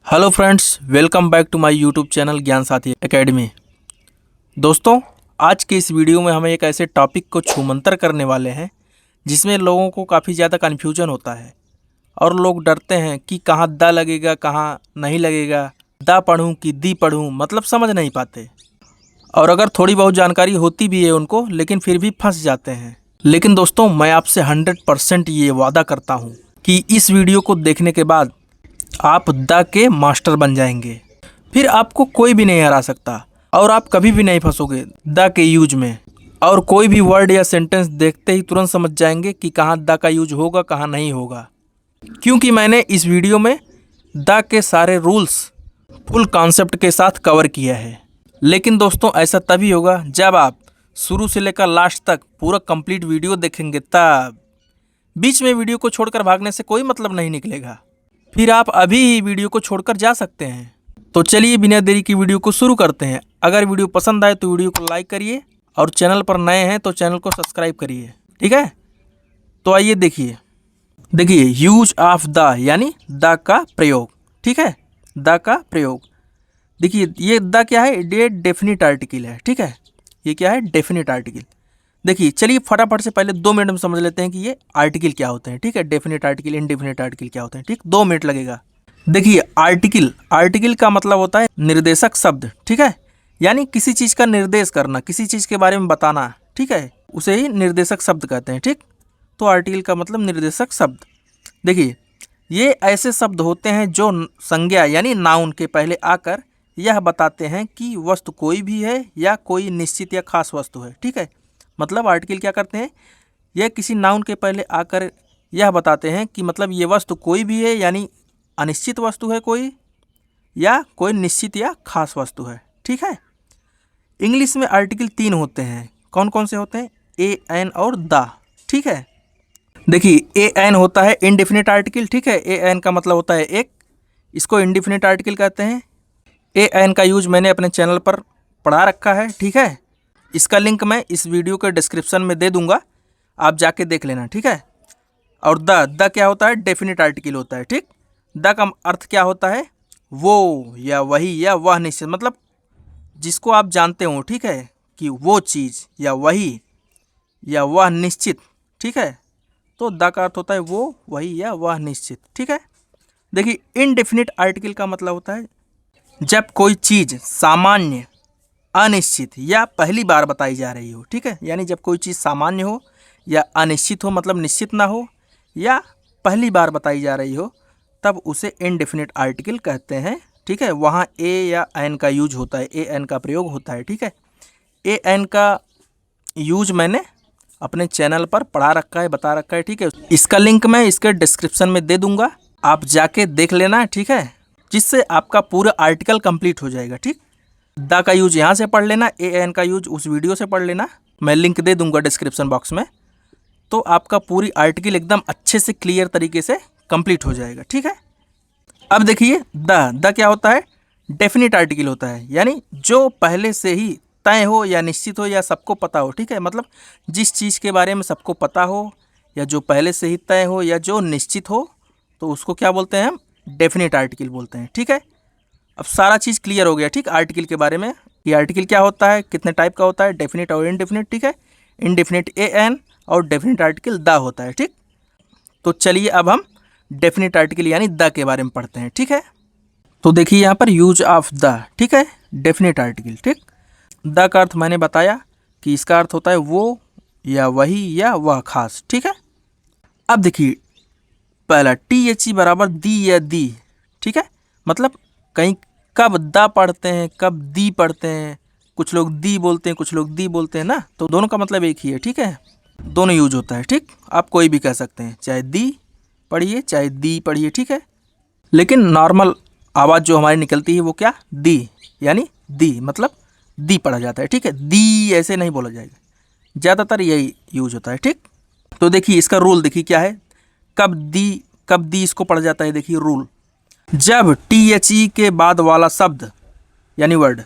Hello friends, welcome back to my YouTube channel Gyan Sathi academy. दोस्तों, आज के इस वीडियो में हम एक ऐसे टॉपिक को छूमंतर करने वाले हैं जिसमें लोगों को काफ़ी ज़्यादा कन्फ्यूजन होता है और लोग डरते हैं कि कहाँ द लगेगा, कहाँ नहीं लगेगा, द पढ़ूँ कि दी पढ़ूँ, मतलब समझ नहीं पाते। और अगर थोड़ी बहुत जानकारी होती भी है उनको, लेकिन फिर भी फंस जाते हैं। लेकिन दोस्तों, मैं आपसे 100% ये वादा करता हूँ कि इस वीडियो को देखने के बाद आप द के मास्टर बन जाएंगे। फिर आपको कोई भी नहीं हरा सकता और आप कभी भी नहीं फंसोगे द के यूज में। और कोई भी वर्ड या सेंटेंस देखते ही तुरंत समझ जाएंगे कि कहाँ द का यूज होगा, कहाँ नहीं होगा, क्योंकि मैंने इस वीडियो में द के सारे रूल्स फुल कॉन्सेप्ट के साथ कवर किया है। लेकिन दोस्तों, ऐसा तभी होगा जब आप शुरू से लेकर लास्ट तक पूरा कंप्लीट वीडियो देखेंगे। तब बीच में वीडियो को छोड़कर भागने से कोई मतलब नहीं निकलेगा। फिर आप अभी ही वीडियो को छोड़कर जा सकते हैं। तो चलिए बिना देरी की वीडियो को शुरू करते हैं। अगर वीडियो पसंद आए तो वीडियो को लाइक करिए और चैनल पर नए हैं तो चैनल को सब्सक्राइब करिए, ठीक है। तो आइए देखिए यूज ऑफ द यानी द का प्रयोग, ठीक है। द का प्रयोग देखिए, ये द क्या है, ये डेफिनिट आर्टिकल है, ठीक है। ये क्या है, डेफिनिट आर्टिकल। देखिए, चलिए फटाफट से पहले 2 मिनट में समझ लेते हैं कि ये आर्टिकल क्या होते हैं, ठीक है। डेफिनेट आर्टिकल, इनडेफिनेट आर्टिकल क्या होते हैं, ठीक। 2 मिनट लगेगा। देखिए, आर्टिकल का मतलब होता है निर्देशक शब्द, ठीक है। यानी किसी चीज़ का निर्देश करना, किसी चीज़ के बारे में बताना, ठीक है, उसे ही निर्देशक शब्द कहते हैं, ठीक। तो आर्टिकल का मतलब निर्देशक शब्द। देखिए, ये ऐसे शब्द होते हैं जो संज्ञा यानी नाउन के पहले आकर यह बताते हैं कि वस्तु कोई भी है या कोई निश्चित या खास वस्तु है, ठीक है। मतलब आर्टिकल क्या करते हैं, यह किसी नाउन के पहले आकर यह बताते हैं कि मतलब ये वस्तु कोई भी है, यानी अनिश्चित वस्तु है कोई, या कोई निश्चित या खास वस्तु है, ठीक है। इंग्लिश में आर्टिकल 3 होते हैं। कौन कौन से होते हैं, ए, एन और द, ठीक है। देखिए, ए एन होता है इनडेफिनिट आर्टिकल, ठीक है। ए एन का मतलब होता है एक, इसको इनडेफिनिट आर्टिकल कहते हैं। ए एन का यूज मैंने अपने चैनल पर पढ़ा रखा है, ठीक है। इसका लिंक मैं इस वीडियो के डिस्क्रिप्शन में दे दूंगा, आप जाके देख लेना, ठीक है। और द क्या होता है, डेफिनिट आर्टिकल होता है, ठीक। द का अर्थ क्या होता है, वो या वही या वह निश्चित, मतलब जिसको आप जानते हो, ठीक है, कि वो चीज़ या वही या वह निश्चित, ठीक है। तो द का अर्थ होता है वो, वही या वह निश्चित, ठीक है। देखिए, इनडेफिनिट आर्टिकल का मतलब होता है जब कोई चीज़ सामान्य, अनिश्चित या पहली बार बताई जा रही हो, ठीक है। यानी जब कोई चीज़ सामान्य हो या अनिश्चित हो, मतलब निश्चित ना हो, या पहली बार बताई जा रही हो, तब उसे इनडेफिनिट आर्टिकल कहते हैं, ठीक है। वहाँ ए या एन का यूज होता है, ए एन का प्रयोग होता है, ठीक है। ए एन का यूज मैंने अपने चैनल पर पढ़ा रखा है, बता रखा है, ठीक है। इसका लिंक मैं इसके डिस्क्रिप्शन में दे दूंगा, आप जाके देख लेना, ठीक है, जिससे आपका पूरा आर्टिकल कंप्लीट हो जाएगा, ठीक। द का यूज यहाँ से पढ़ लेना, ए एन का यूज उस वीडियो से पढ़ लेना, मैं लिंक दे दूंगा डिस्क्रिप्शन बॉक्स में। तो आपका पूरी आर्टिकल एकदम अच्छे से क्लियर तरीके से कंप्लीट हो जाएगा, ठीक है। अब देखिए, द क्या होता है, डेफिनिट आर्टिकल होता है, यानी जो पहले से ही तय हो या निश्चित हो या सबको पता हो, ठीक है। मतलब जिस चीज़ के बारे में सबको पता हो या जो पहले से ही तय हो या जो निश्चित हो, तो उसको क्या बोलते हैं, हम डेफिनेट आर्टिकल बोलते हैं, ठीक है। अब सारा चीज़ क्लियर हो गया, ठीक, आर्टिकल के बारे में, कि आर्टिकल क्या होता है, कितने टाइप का होता है, डेफिनेट और इनडेफिनेट, ठीक है। इनडेफिनेट ए एन और डेफिनेट आर्टिकल द होता है, ठीक। तो चलिए अब हम डेफिनेट आर्टिकल यानी द के बारे में पढ़ते हैं, ठीक है। तो देखिए यहाँ पर यूज ऑफ द, ठीक है, डेफिनेट आर्टिकल, ठीक। द का अर्थ मैंने बताया कि इसका अर्थ होता है वो या वही या वह खास, ठीक है। अब देखिए, पहला THE बराबर दी या दी, ठीक है। मतलब कहीं कब द पढ़ते हैं, कब दी पढ़ते हैं, कुछ लोग दी बोलते हैं, कुछ लोग दी बोलते हैं ना, तो दोनों का मतलब एक ही है, ठीक है। दोनों यूज होता है, ठीक। आप कोई भी कह सकते हैं, चाहे दी पढ़िए चाहे दी पढ़िए, ठीक है। लेकिन नॉर्मल आवाज़ जो हमारी निकलती है वो क्या, दी, यानी दी मतलब दी पढ़ा जाता है, ठीक है। दी ऐसे नहीं बोला जाएगा, ज़्यादातर यही यूज होता है, ठीक। तो देखिए इसका रूल देखिए क्या है, कब दी इसको पढ़ा जाता है। देखिए रूल, जब THE के बाद वाला शब्द यानी वर्ड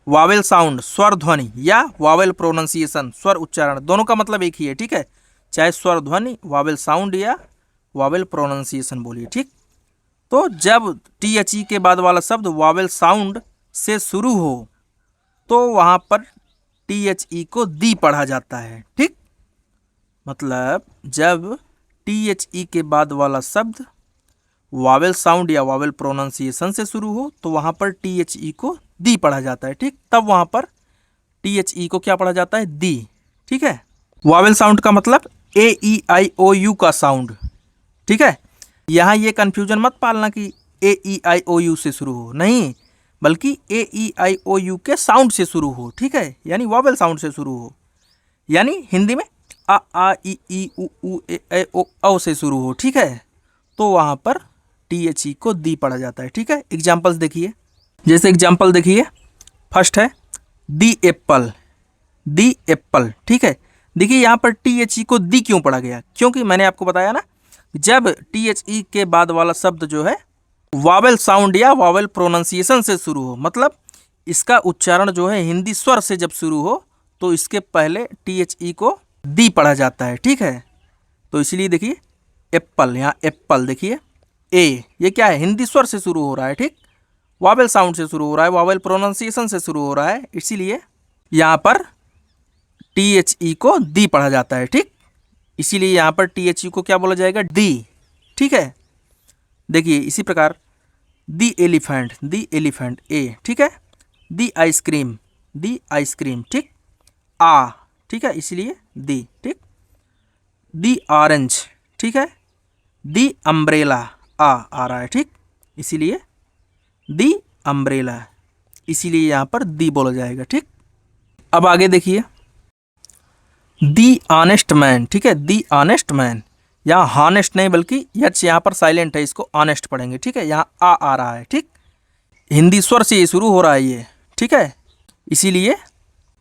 वावेल साउंड, स्वर ध्वनि या वावेल प्रोनाउंसिएशन, स्वर उच्चारण, दोनों का मतलब एक ही है, ठीक है। चाहे स्वर ध्वनि, वावेल साउंड या वावेल प्रोनाउंसिएशन बोलिए, ठीक। तो जब टी एच ई के बाद वाला शब्द वावेल साउंड से शुरू हो तो वहाँ पर टी एच ई को दी पढ़ा जाता है। ठीक, मतलब जब टी एच ई के बाद वाला शब्द वावेल साउंड या वावेल प्रोनाउंसिएशन से शुरू हो तो वहाँ पर टी एच ई को दी पढ़ा जाता है। ठीक, तब वहाँ पर टी एच ई को क्या पढ़ा जाता है? दी। ठीक है, वावेल साउंड का मतलब ए ई आई ओ यू का साउंड। ठीक है, यहाँ ये कन्फ्यूजन मत पालना कि ए ई आई ओ यू से शुरू हो, नहीं, बल्कि ए ई आई ओ यू के साउंड से शुरू हो। ठीक है, यानी वावेल साउंड से शुरू हो, यानी हिंदी में आ ई उ ए ओ औ से शुरू हो। ठीक है, तो वहाँ पर टी एच ई को दी पढ़ा जाता है। ठीक है, एग्जाम्पल्स देखिए, जैसे एग्जाम्पल देखिए, फर्स्ट है दी एप्पल, दी एप्पल। ठीक है, देखिए यहाँ पर टी एच ई को दी क्यों पढ़ा गया? क्योंकि मैंने आपको बताया ना, जब टी एच ई के बाद वाला शब्द जो है वावेल साउंड या वावेल प्रोनाउंसिएशन से शुरू हो, मतलब इसका उच्चारण जो है हिंदी स्वर से जब शुरू हो तो इसके पहले टी एच ई को दी पढ़ा जाता है। ठीक है, तो इसलिए देखिए एप्पल, यहाँ एप्पल देखिए ए, ये क्या है? हिंदी स्वर से शुरू हो रहा है। ठीक, वावेल साउंड से शुरू हो रहा है, वावेल प्रोनाउंसिएशन से शुरू हो रहा है, इसीलिए यहाँ पर टी एच ई को दी पढ़ा जाता है। ठीक, इसीलिए यहाँ पर टी एच ई को क्या बोला जाएगा? दी। ठीक है, देखिए इसी प्रकार दी एलिफेंट ए। ठीक है, दी आइसक्रीम, दी आइसक्रीम। ठीक, आ, ठीक है, इसलिए दी। ठीक, दी ऑरेंज। ठीक है, दी अम्ब्रेला, आ रहा है। ठीक, इसीलिए दी अम्ब्रेला, इसीलिए यहाँ पर दी बोला जाएगा। ठीक, अब आगे देखिए दी ऑनेस्ट मैन। ठीक है, दी ऑनेस्ट मैन, यहाँ हॉनेस्ट नहीं बल्कि यच यहाँ पर साइलेंट है, इसको ऑनेस्ट पढ़ेंगे। ठीक है, यहाँ आ रहा है। ठीक, हिंदी स्वर से ये शुरू हो रहा है ये। ठीक है, इसीलिए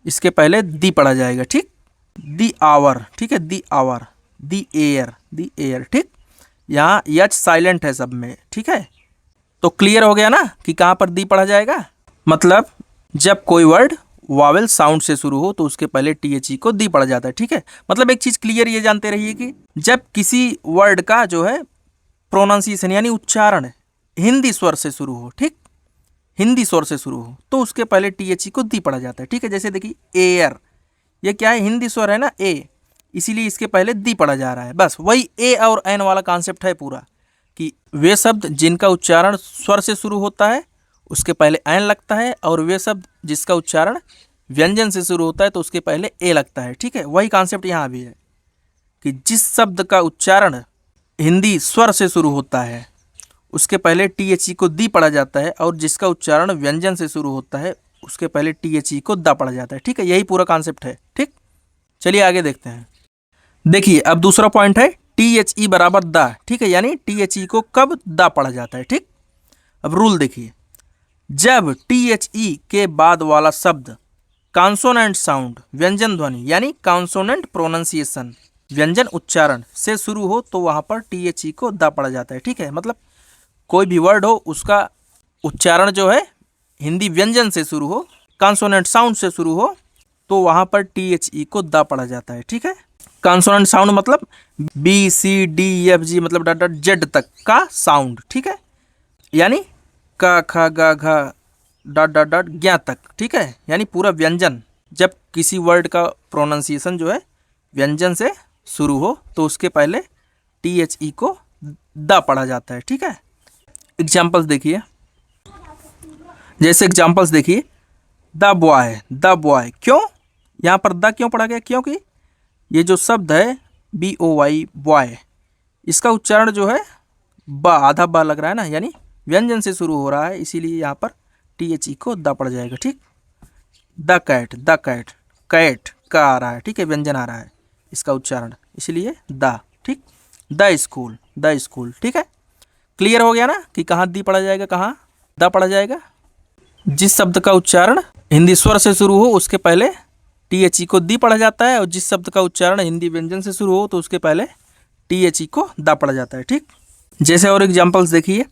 इसके पहले दी पढ़ा जाएगा। ठीक, दी आवर। ठीक है, the our, the air, the air. ठीक, यहाँ यच साइलेंट है सब में। ठीक है, तो क्लियर हो गया ना कि कहाँ पर दी पढ़ा जाएगा? मतलब जब कोई वर्ड वावेल साउंड से शुरू हो तो उसके पहले टी एच ई को दी पढ़ा जाता है। ठीक है, मतलब एक चीज़ क्लियर ये जानते रहिए कि जब किसी वर्ड का जो है प्रोनाउंसिएशन यानी उच्चारण हिंदी स्वर से शुरू हो, ठीक, हिंदी स्वर से शुरू हो तो उसके पहले टी एच ई को दी पढ़ा जाता है। ठीक है, जैसे देखिए एयर, ये क्या है? हिंदी स्वर है ना ए, इसीलिए इसके पहले दी पढ़ा जा रहा है। बस वही ए और एन वाला कॉन्सेप्ट है पूरा, कि वे शब्द जिनका उच्चारण स्वर से शुरू होता है उसके पहले एन लगता है, और वे शब्द जिसका उच्चारण व्यंजन से शुरू होता है तो उसके पहले ए लगता है। ठीक है, वही कॉन्सेप्ट यहाँ भी है कि जिस शब्द का उच्चारण हिंदी स्वर से शुरू होता है उसके पहले टी एच ई को दी पढ़ा जाता है, और जिसका उच्चारण व्यंजन से शुरू होता है उसके पहले टी एच ई को दा पढ़ा जाता है। ठीक है, यही पूरा कॉन्सेप्ट है। ठीक, चलिए आगे देखते हैं। देखिए अब दूसरा पॉइंट है टी एच ई बराबर दा। ठीक है, यानी टी एच ई को कब दा पढ़ा जाता है। ठीक, अब रूल देखिए, जब टी एच ई के बाद वाला शब्द कॉन्सोनेंट साउंड व्यंजन ध्वनि यानी कॉन्सोनेंट प्रोनाउंसिएशन व्यंजन उच्चारण से शुरू हो तो वहाँ पर टी एच ई को दा पढ़ा जाता है। ठीक है, मतलब कोई भी वर्ड हो उसका उच्चारण जो है हिंदी व्यंजन से शुरू हो, कॉन्सोनेंट साउंड से शुरू हो तो वहाँ पर टी एच ई को दा पढ़ा जाता है। ठीक है, कॉन्सोनेंट साउंड मतलब B C D F G मतलब डॉट डॉट जेड तक का साउंड। ठीक है, यानी का खा गा घा डॉट डॉट डॉट ज्ञा तक। ठीक है, यानी पूरा व्यंजन, जब किसी वर्ड का प्रोनाउंसिएशन जो है व्यंजन से शुरू हो तो उसके पहले टी एच ई को दा पढ़ा जाता है। ठीक है, एग्जाम्पल्स देखिए, जैसे एग्जाम्पल्स देखिए द बॉय, द बॉय, क्यों यहाँ पर द क्यों पढ़ा गया? क्योंकि ये जो शब्द है बी ओ वाई बॉय, इसका उच्चारण जो है ब आधा ब लग रहा है ना, यानी व्यंजन से शुरू हो रहा है, इसीलिए यहाँ पर टी एच ई को द पड़ जाएगा। ठीक, the cat, the cat, cat का आ रहा है। ठीक है, व्यंजन आ रहा है इसका उच्चारण, इसलिए द। ठीक, द स्कूल, द स्कूल। ठीक है, क्लियर हो गया ना कि कहाँ दी पढ़ा जाएगा, कहाँ द पढ़ा जाएगा? जिस शब्द का उच्चारण हिंदी स्वर से शुरू हो उसके पहले टी एच ई को दी पढ़ा जाता है, और जिस शब्द का उच्चारण हिंदी व्यंजन से शुरू हो तो उसके पहले टी एच ई को दा पढ़ा जाता है। ठीक, जैसे और एग्जाम्पल्स देखिए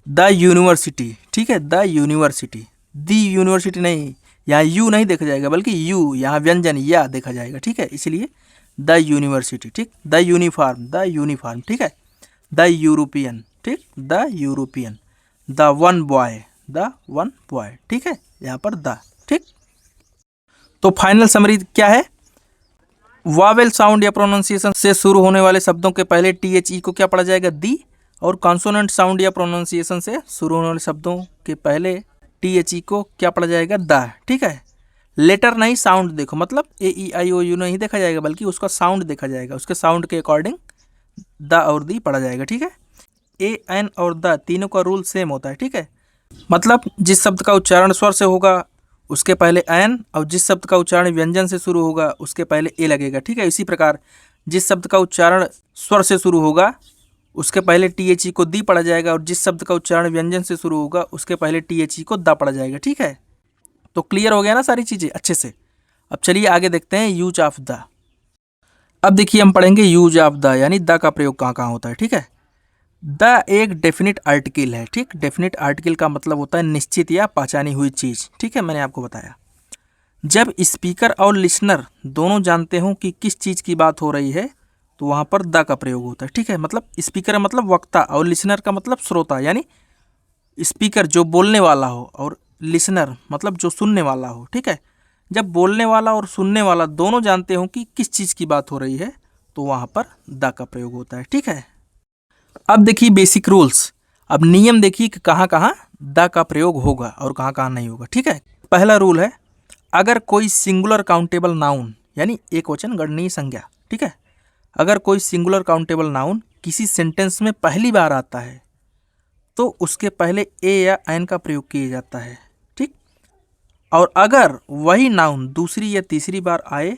द यूनिवर्सिटी। ठीक है, द यूनिवर्सिटी, दी यूनिवर्सिटी नहीं, यहाँ यू नहीं देखा जाएगा बल्कि यू, यहाँ व्यंजन या देखा जाएगा। ठीक है, इसलिए द यूनिवर्सिटी। ठीक, द यूनिफॉर्म, द यूनिफॉर्म। ठीक है, द यूरोपियन। ठीक, the European, the one boy, ठीक है, यहाँ पर द, ठीक। तो फाइनल समरी क्या है, वावेल साउंड या प्रोनाउंसिएशन से शुरू होने वाले शब्दों के पहले THE को क्या पढ़ा जाएगा, दी, और कॉन्सोनेंट साउंड या प्रोनाउंसिएशन से शुरू होने वाले शब्दों के पहले THE को क्या पढ़ा जाएगा, द, ठीक है। लेटर नहीं, साउंड देखो, मतलब AEIOU नहीं देखा जाएगा, बल्कि उसका साउंड देखा जाएगा, उसके साउंड के अकॉर्डिंग द और दी पढ़ा जाएगा, ठीक है। ए, एन और द तीनों का रूल सेम होता है, ठीक है। मतलब जिस शब्द का उच्चारण स्वर से होगा उसके पहले एन, और जिस शब्द का उच्चारण व्यंजन से शुरू होगा उसके पहले ए लगेगा, ठीक है। इसी प्रकार जिस शब्द का उच्चारण स्वर से शुरू होगा उसके पहले THE को दी पढ़ा जाएगा, और जिस शब्द का उच्चारण व्यंजन से शुरू होगा उसके पहले THE को द पढ़ा जाएगा, ठीक है। तो क्लियर हो गया ना सारी चीज़ें अच्छे से। अब चलिए आगे देखते हैं यूज ऑफ द। अब देखिए हम पढ़ेंगे यूज ऑफ द, यानी द का प्रयोग कहाँ कहाँ होता है, ठीक है। द एक डेफिनिट आर्टिकल है, ठीक। डेफिनिट आर्टिकल का मतलब होता है निश्चित या पहचानी हुई चीज़, ठीक है, मैंने आपको बताया। जब स्पीकर और लिसनर दोनों जानते हों कि किस चीज़ की बात हो रही है तो वहाँ पर द का प्रयोग होता है, ठीक है। मतलब स्पीकर मतलब वक्ता और लिसनर का मतलब श्रोता, यानी स्पीकर जो बोलने वाला हो और लिसनर मतलब जो सुनने वाला हो, ठीक है। जब बोलने वाला और सुनने वाला दोनों जानते हों कि किस चीज़ की बात हो रही है तो वहाँ पर द का प्रयोग होता है, ठीक है। अब देखिए बेसिक रूल्स, अब नियम देखिए कि कहाँ कहाँ द का प्रयोग होगा और कहाँ कहाँ नहीं होगा, ठीक है। पहला रूल है, अगर कोई सिंगुलर काउंटेबल नाउन यानी एक वचन गणनीय संज्ञा, ठीक है, अगर कोई सिंगुलर काउंटेबल नाउन किसी सेंटेंस में पहली बार आता है तो उसके पहले ए या एन का प्रयोग किया जाता है, ठीक। और अगर वही नाउन दूसरी या तीसरी बार आए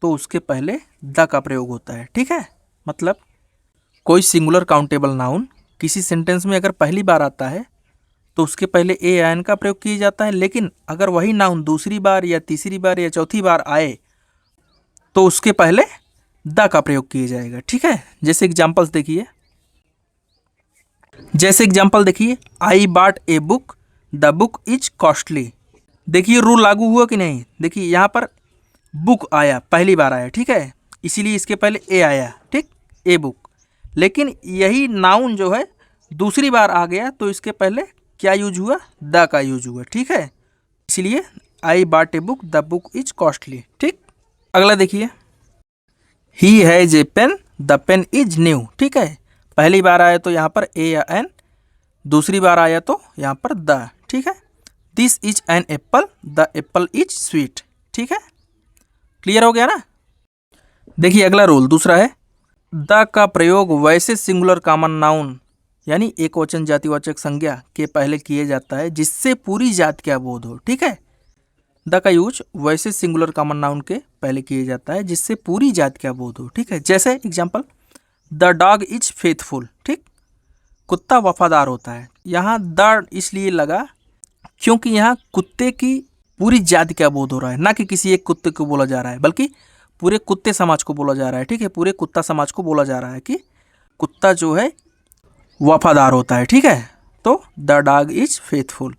तो उसके पहले द का प्रयोग होता है, ठीक है। मतलब कोई सिंगुलर काउंटेबल नाउन किसी सेंटेंस में अगर पहली बार आता है तो उसके पहले ए या एन का प्रयोग किया जाता है, लेकिन अगर वही नाउन दूसरी बार या तीसरी बार या चौथी बार आए तो उसके पहले द का प्रयोग किया जाएगा, ठीक है। जैसे एग्जांपल्स देखिए, आई bought a book, the book is costly. देखिए रूल लागू हुआ कि नहीं, देखिए यहाँ पर बुक आया, पहली बार आया, ठीक है, इसीलिए इसके पहले ए आया, ठीक, ए बुक। लेकिन यही नाउन जो है दूसरी बार आ गया तो इसके पहले क्या यूज हुआ, द का यूज हुआ, ठीक है। इसलिए I bought a book, the book is costly, ठीक। अगला देखिए, he has a pen, the pen is new, ठीक है। पहली बार आया तो यहाँ पर ए या एन, दूसरी बार आया तो यहाँ पर द, ठीक है। This is an apple, the Apple is sweet, ठीक है। क्लियर हो गया ना। देखिए अगला रूल दूसरा है, द का प्रयोग वैसे सिंगुलर कॉमन नाउन यानी एक वचन जातिवाचक संज्ञा के पहले किया जाता है जिससे पूरी जात का बोध हो, ठीक है। द का यूज वैसे सिंगुलर कॉमन नाउन के पहले किया जाता है जिससे पूरी जात का बोध हो, ठीक है। जैसे example, the dog is faithful, ठीक, कुत्ता वफादार होता है। यहाँ द इसलिए लगा क्योंकि यहाँ कुत्ते की पूरी जाति का बोध हो रहा है, ना कि किसी एक कुत्ते को बोला जा रहा है, बल्कि पूरे कुत्ते समाज को बोला जा रहा है, ठीक है। पूरे कुत्ता समाज को बोला जा रहा है कि कुत्ता जो है वफादार होता है, ठीक है। तो द डॉग इज फेथफुल।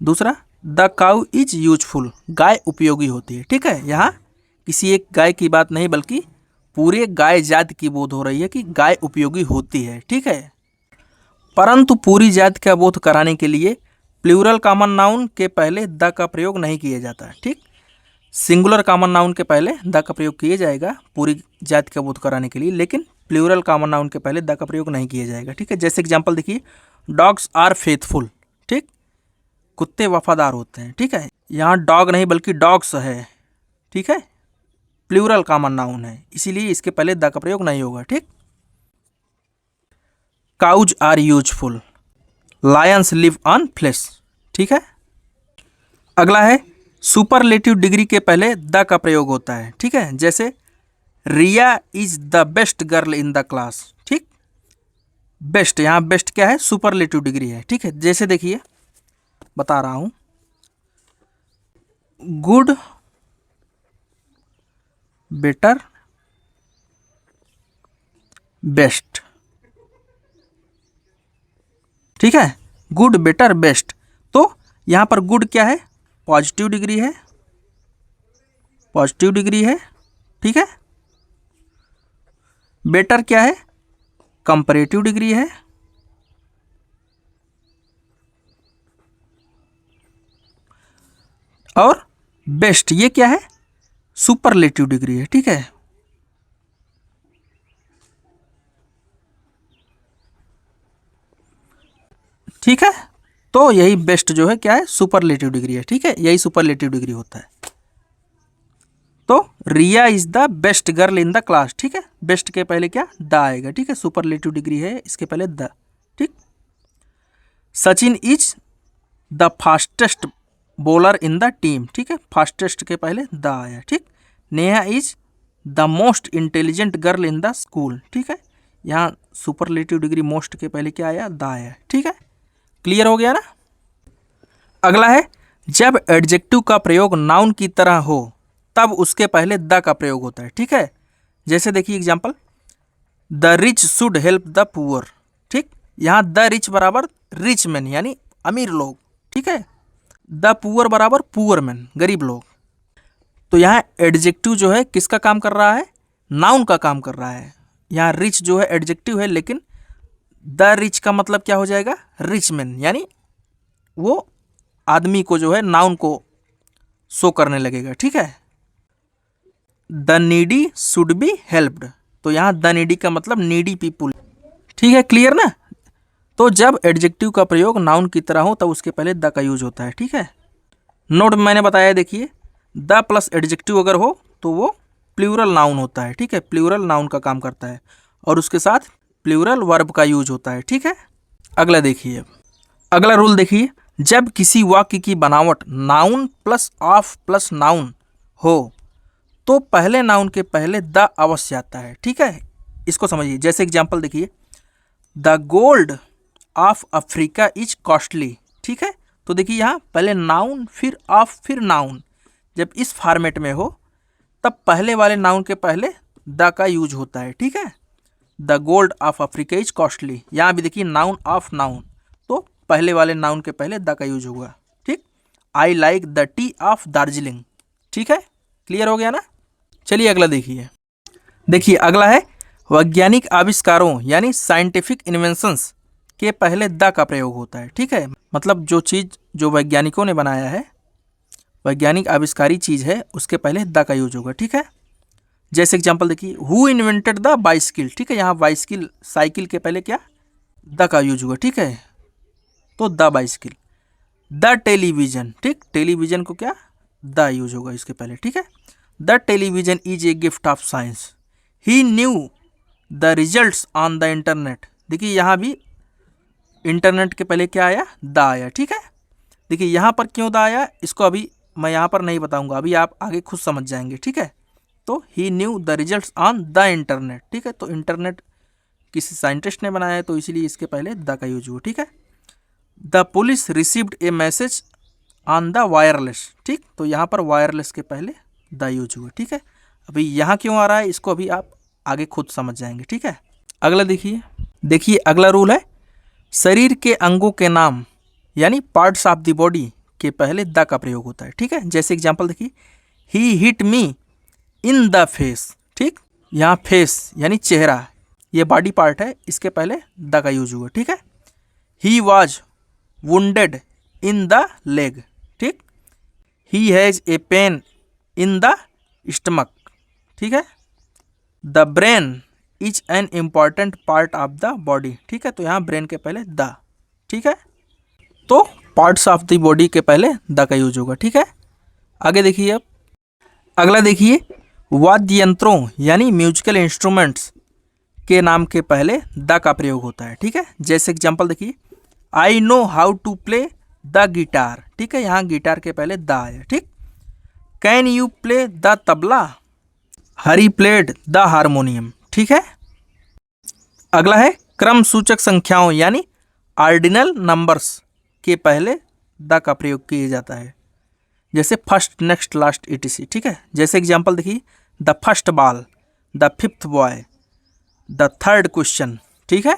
दूसरा, द काउ इज यूजफुल, गाय उपयोगी होती है, ठीक है। यहाँ किसी एक गाय की बात नहीं बल्कि पूरे गाय जाति की बोध हो रही है कि गाय उपयोगी होती है, ठीक है। परंतु पूरी जाति का बोध कराने के लिए प्लूरल कॉमन नाउन के पहले द का प्रयोग नहीं किया जाता है, ठीक। सिंगुलर कॉमन नाउन के पहले द का प्रयोग किया जाएगा पूरी जाति का बोध कराने के लिए, लेकिन प्लूरल कॉमन नाउन के पहले द का प्रयोग नहीं किया जाएगा, ठीक है। जैसे एग्जांपल देखिए, डॉग्स आर फेथफुल, ठीक, कुत्ते वफादार होते हैं, ठीक है। यहाँ डॉग नहीं बल्कि डॉग्स है, ठीक है, प्लूरल कॉमन नाउन है, इसीलिए इसके पहले द का प्रयोग नहीं होगा, ठीक। Cows are useful, lions live on flesh, ठीक है। अगला है, सुपरलेटिव डिग्री के पहले द का प्रयोग होता है, ठीक है। जैसे Riya is the best girl in the class, ठीक। बेस्ट, यहाँ बेस्ट क्या है, सुपरलेटिव डिग्री है, ठीक है। जैसे देखिए बता रहा हूँ, गुड, बेटर, बेस्ट, ठीक है। Good, better, best. तो यहाँ पर गुड क्या है, पॉजिटिव डिग्री है, पॉजिटिव डिग्री है, ठीक है। बेटर क्या है, कंपैरेटिव डिग्री है, और बेस्ट ये क्या है, सुपरलेटिव डिग्री है। ठीक है, ठीक है, तो यही बेस्ट जो है क्या है, सुपरलेटिव डिग्री है। ठीक है, यही सुपरलेटिव डिग्री होता है। तो Riya is the best girl in the class. ठीक है, बेस्ट के पहले क्या, द आएगा। ठीक है, सुपरलेटिव डिग्री है, इसके पहले द। ठीक, Sachin is the fastest bowler in the team. ठीक है, फास्टेस्ट के पहले द आया। ठीक, Neha is the most intelligent girl in the school. ठीक है, यहाँ सुपरलेटिव डिग्री मोस्ट के पहले क्या आया, द आया। ठीक है, क्लियर हो गया ना। अगला है, जब एडजेक्टिव का प्रयोग नाउन की तरह हो तब उसके पहले द का प्रयोग होता है। ठीक है, जैसे देखिए example, the rich should help the poor. ठीक, यहाँ द रिच बराबर रिच मैन यानी अमीर लोग। ठीक है, द पुअर बराबर पुअर मैन गरीब लोग। तो यहाँ एडजेक्टिव जो है किसका काम कर रहा है, नाउन का काम कर रहा है। यहाँ रिच जो है एडजेक्टिव है, लेकिन द रिच का मतलब क्या हो जाएगा, रिच मैन, यानी वो आदमी को जो है नाउन को शो करने लगेगा। ठीक है, the needy should be helped, तो यहाँ द नीडी का मतलब नीडी पीपुल। ठीक है, क्लियर ना। तो जब एडजेक्टिव का प्रयोग नाउन की तरह हो तब उसके पहले द का यूज होता है। ठीक है, नोट मैंने बताया, देखिए द प्लस एडजेक्टिव अगर हो तो वो प्लूरल नाउन होता है। ठीक है, प्लूरल नाउन का काम करता है और उसके साथ प्लूरल वर्ब का यूज होता है। ठीक है, अगला देखिए, अगला रूल देखिए, जब किसी वाक्य की बनावट noun plus of plus noun हो तो पहले नाउन के पहले द अवश्य आता है। ठीक है, इसको समझिए। जैसे एग्जांपल देखिए, the gold of Africa is costly. ठीक है, तो देखिए यहाँ पहले नाउन फिर ऑफ फिर नाउन, जब इस फॉर्मेट में हो तब पहले वाले नाउन के पहले द का यूज होता है। ठीक है, the gold of Africa is costly, यहाँ भी देखिए नाउन ऑफ नाउन, तो पहले वाले नाउन के पहले द का यूज होगा। ठीक, I like the T of Darjeeling. ठीक है, क्लियर हो गया ना। चलिए अगला देखिए, देखिए अगला है, वैज्ञानिक आविष्कारों यानी साइंटिफिक इन्वेंशंस के पहले द का प्रयोग होता है। ठीक है, मतलब जो चीज़ जो वैज्ञानिकों ने बनाया है, वैज्ञानिक आविष्कारी चीज़ है, उसके पहले द का यूज होगा। ठीक है, जैसे एग्जांपल देखिए, हु इन्वेंटेड द बाइसिकल। ठीक है, यहाँ बाइसिकल साइकिल के पहले क्या, द का यूज होगा। ठीक है, तो द बाइसिकल। द टेलीविजन, ठीक, टेलीविजन को क्या, द यूज होगा इसके पहले। ठीक है, the television is a gift of science, he knew the results on the internet. देखिए यहाँ भी इंटरनेट के पहले क्या आया, द आया। ठीक है, देखिए यहाँ पर क्यों द आया, इसको अभी मैं यहाँ पर नहीं बताऊंगा, अभी आप आगे खुद समझ जाएंगे। ठीक है, तो he knew the results on the internet. ठीक है, तो इंटरनेट किसी साइंटिस्ट ने बनाया है, तो इसीलिए इसके पहले द का यूज हुआ। ठीक है, the police received A message on the wireless. ठीक, तो यहाँ पर वायरलेस के पहले द यूज हुआ। ठीक है, अभी यहाँ क्यों आ रहा है इसको अभी आप आगे खुद समझ जाएंगे। ठीक है, अगला देखिए, देखिए अगला रूल है, शरीर के अंगों के नाम यानी पार्ट्स ऑफ द बॉडी के पहले द का प्रयोग होता है। ठीक है, जैसे एग्जांपल देखिए, he hit me in the face. ठीक, यहाँ फेस यानी चेहरा, ये बॉडी पार्ट है, इसके पहले द का यूज हुआ। ठीक है, he was wounded in the leg. ठीक, he has a pain in the stomach. ठीक है, the brain is an important part of the body. ठीक है, तो यहाँ ब्रेन के पहले द। ठीक है, तो पार्ट्स ऑफ द बॉडी के पहले द का यूज होगा। ठीक है, आगे देखिए, अब अगला देखिए, वाद्य यंत्रों यानी म्यूजिकल इंस्ट्रूमेंट्स के नाम के पहले द का प्रयोग होता है। ठीक है, जैसे एग्जांपल देखिए, I know how to play the guitar. ठीक है, यहाँ गिटार के पहले द आया। ठीक, can you play the tabla, Hari played the harmonium. ठीक है, अगला है, क्रम सूचक संख्याओं यानी ऑर्डिनल नंबर्स के पहले द का प्रयोग किया जाता है, जैसे फर्स्ट, नेक्स्ट, लास्ट, etc। ठीक है, जैसे एग्जांपल देखिए, the first ball, the fifth boy, the third question. ठीक है,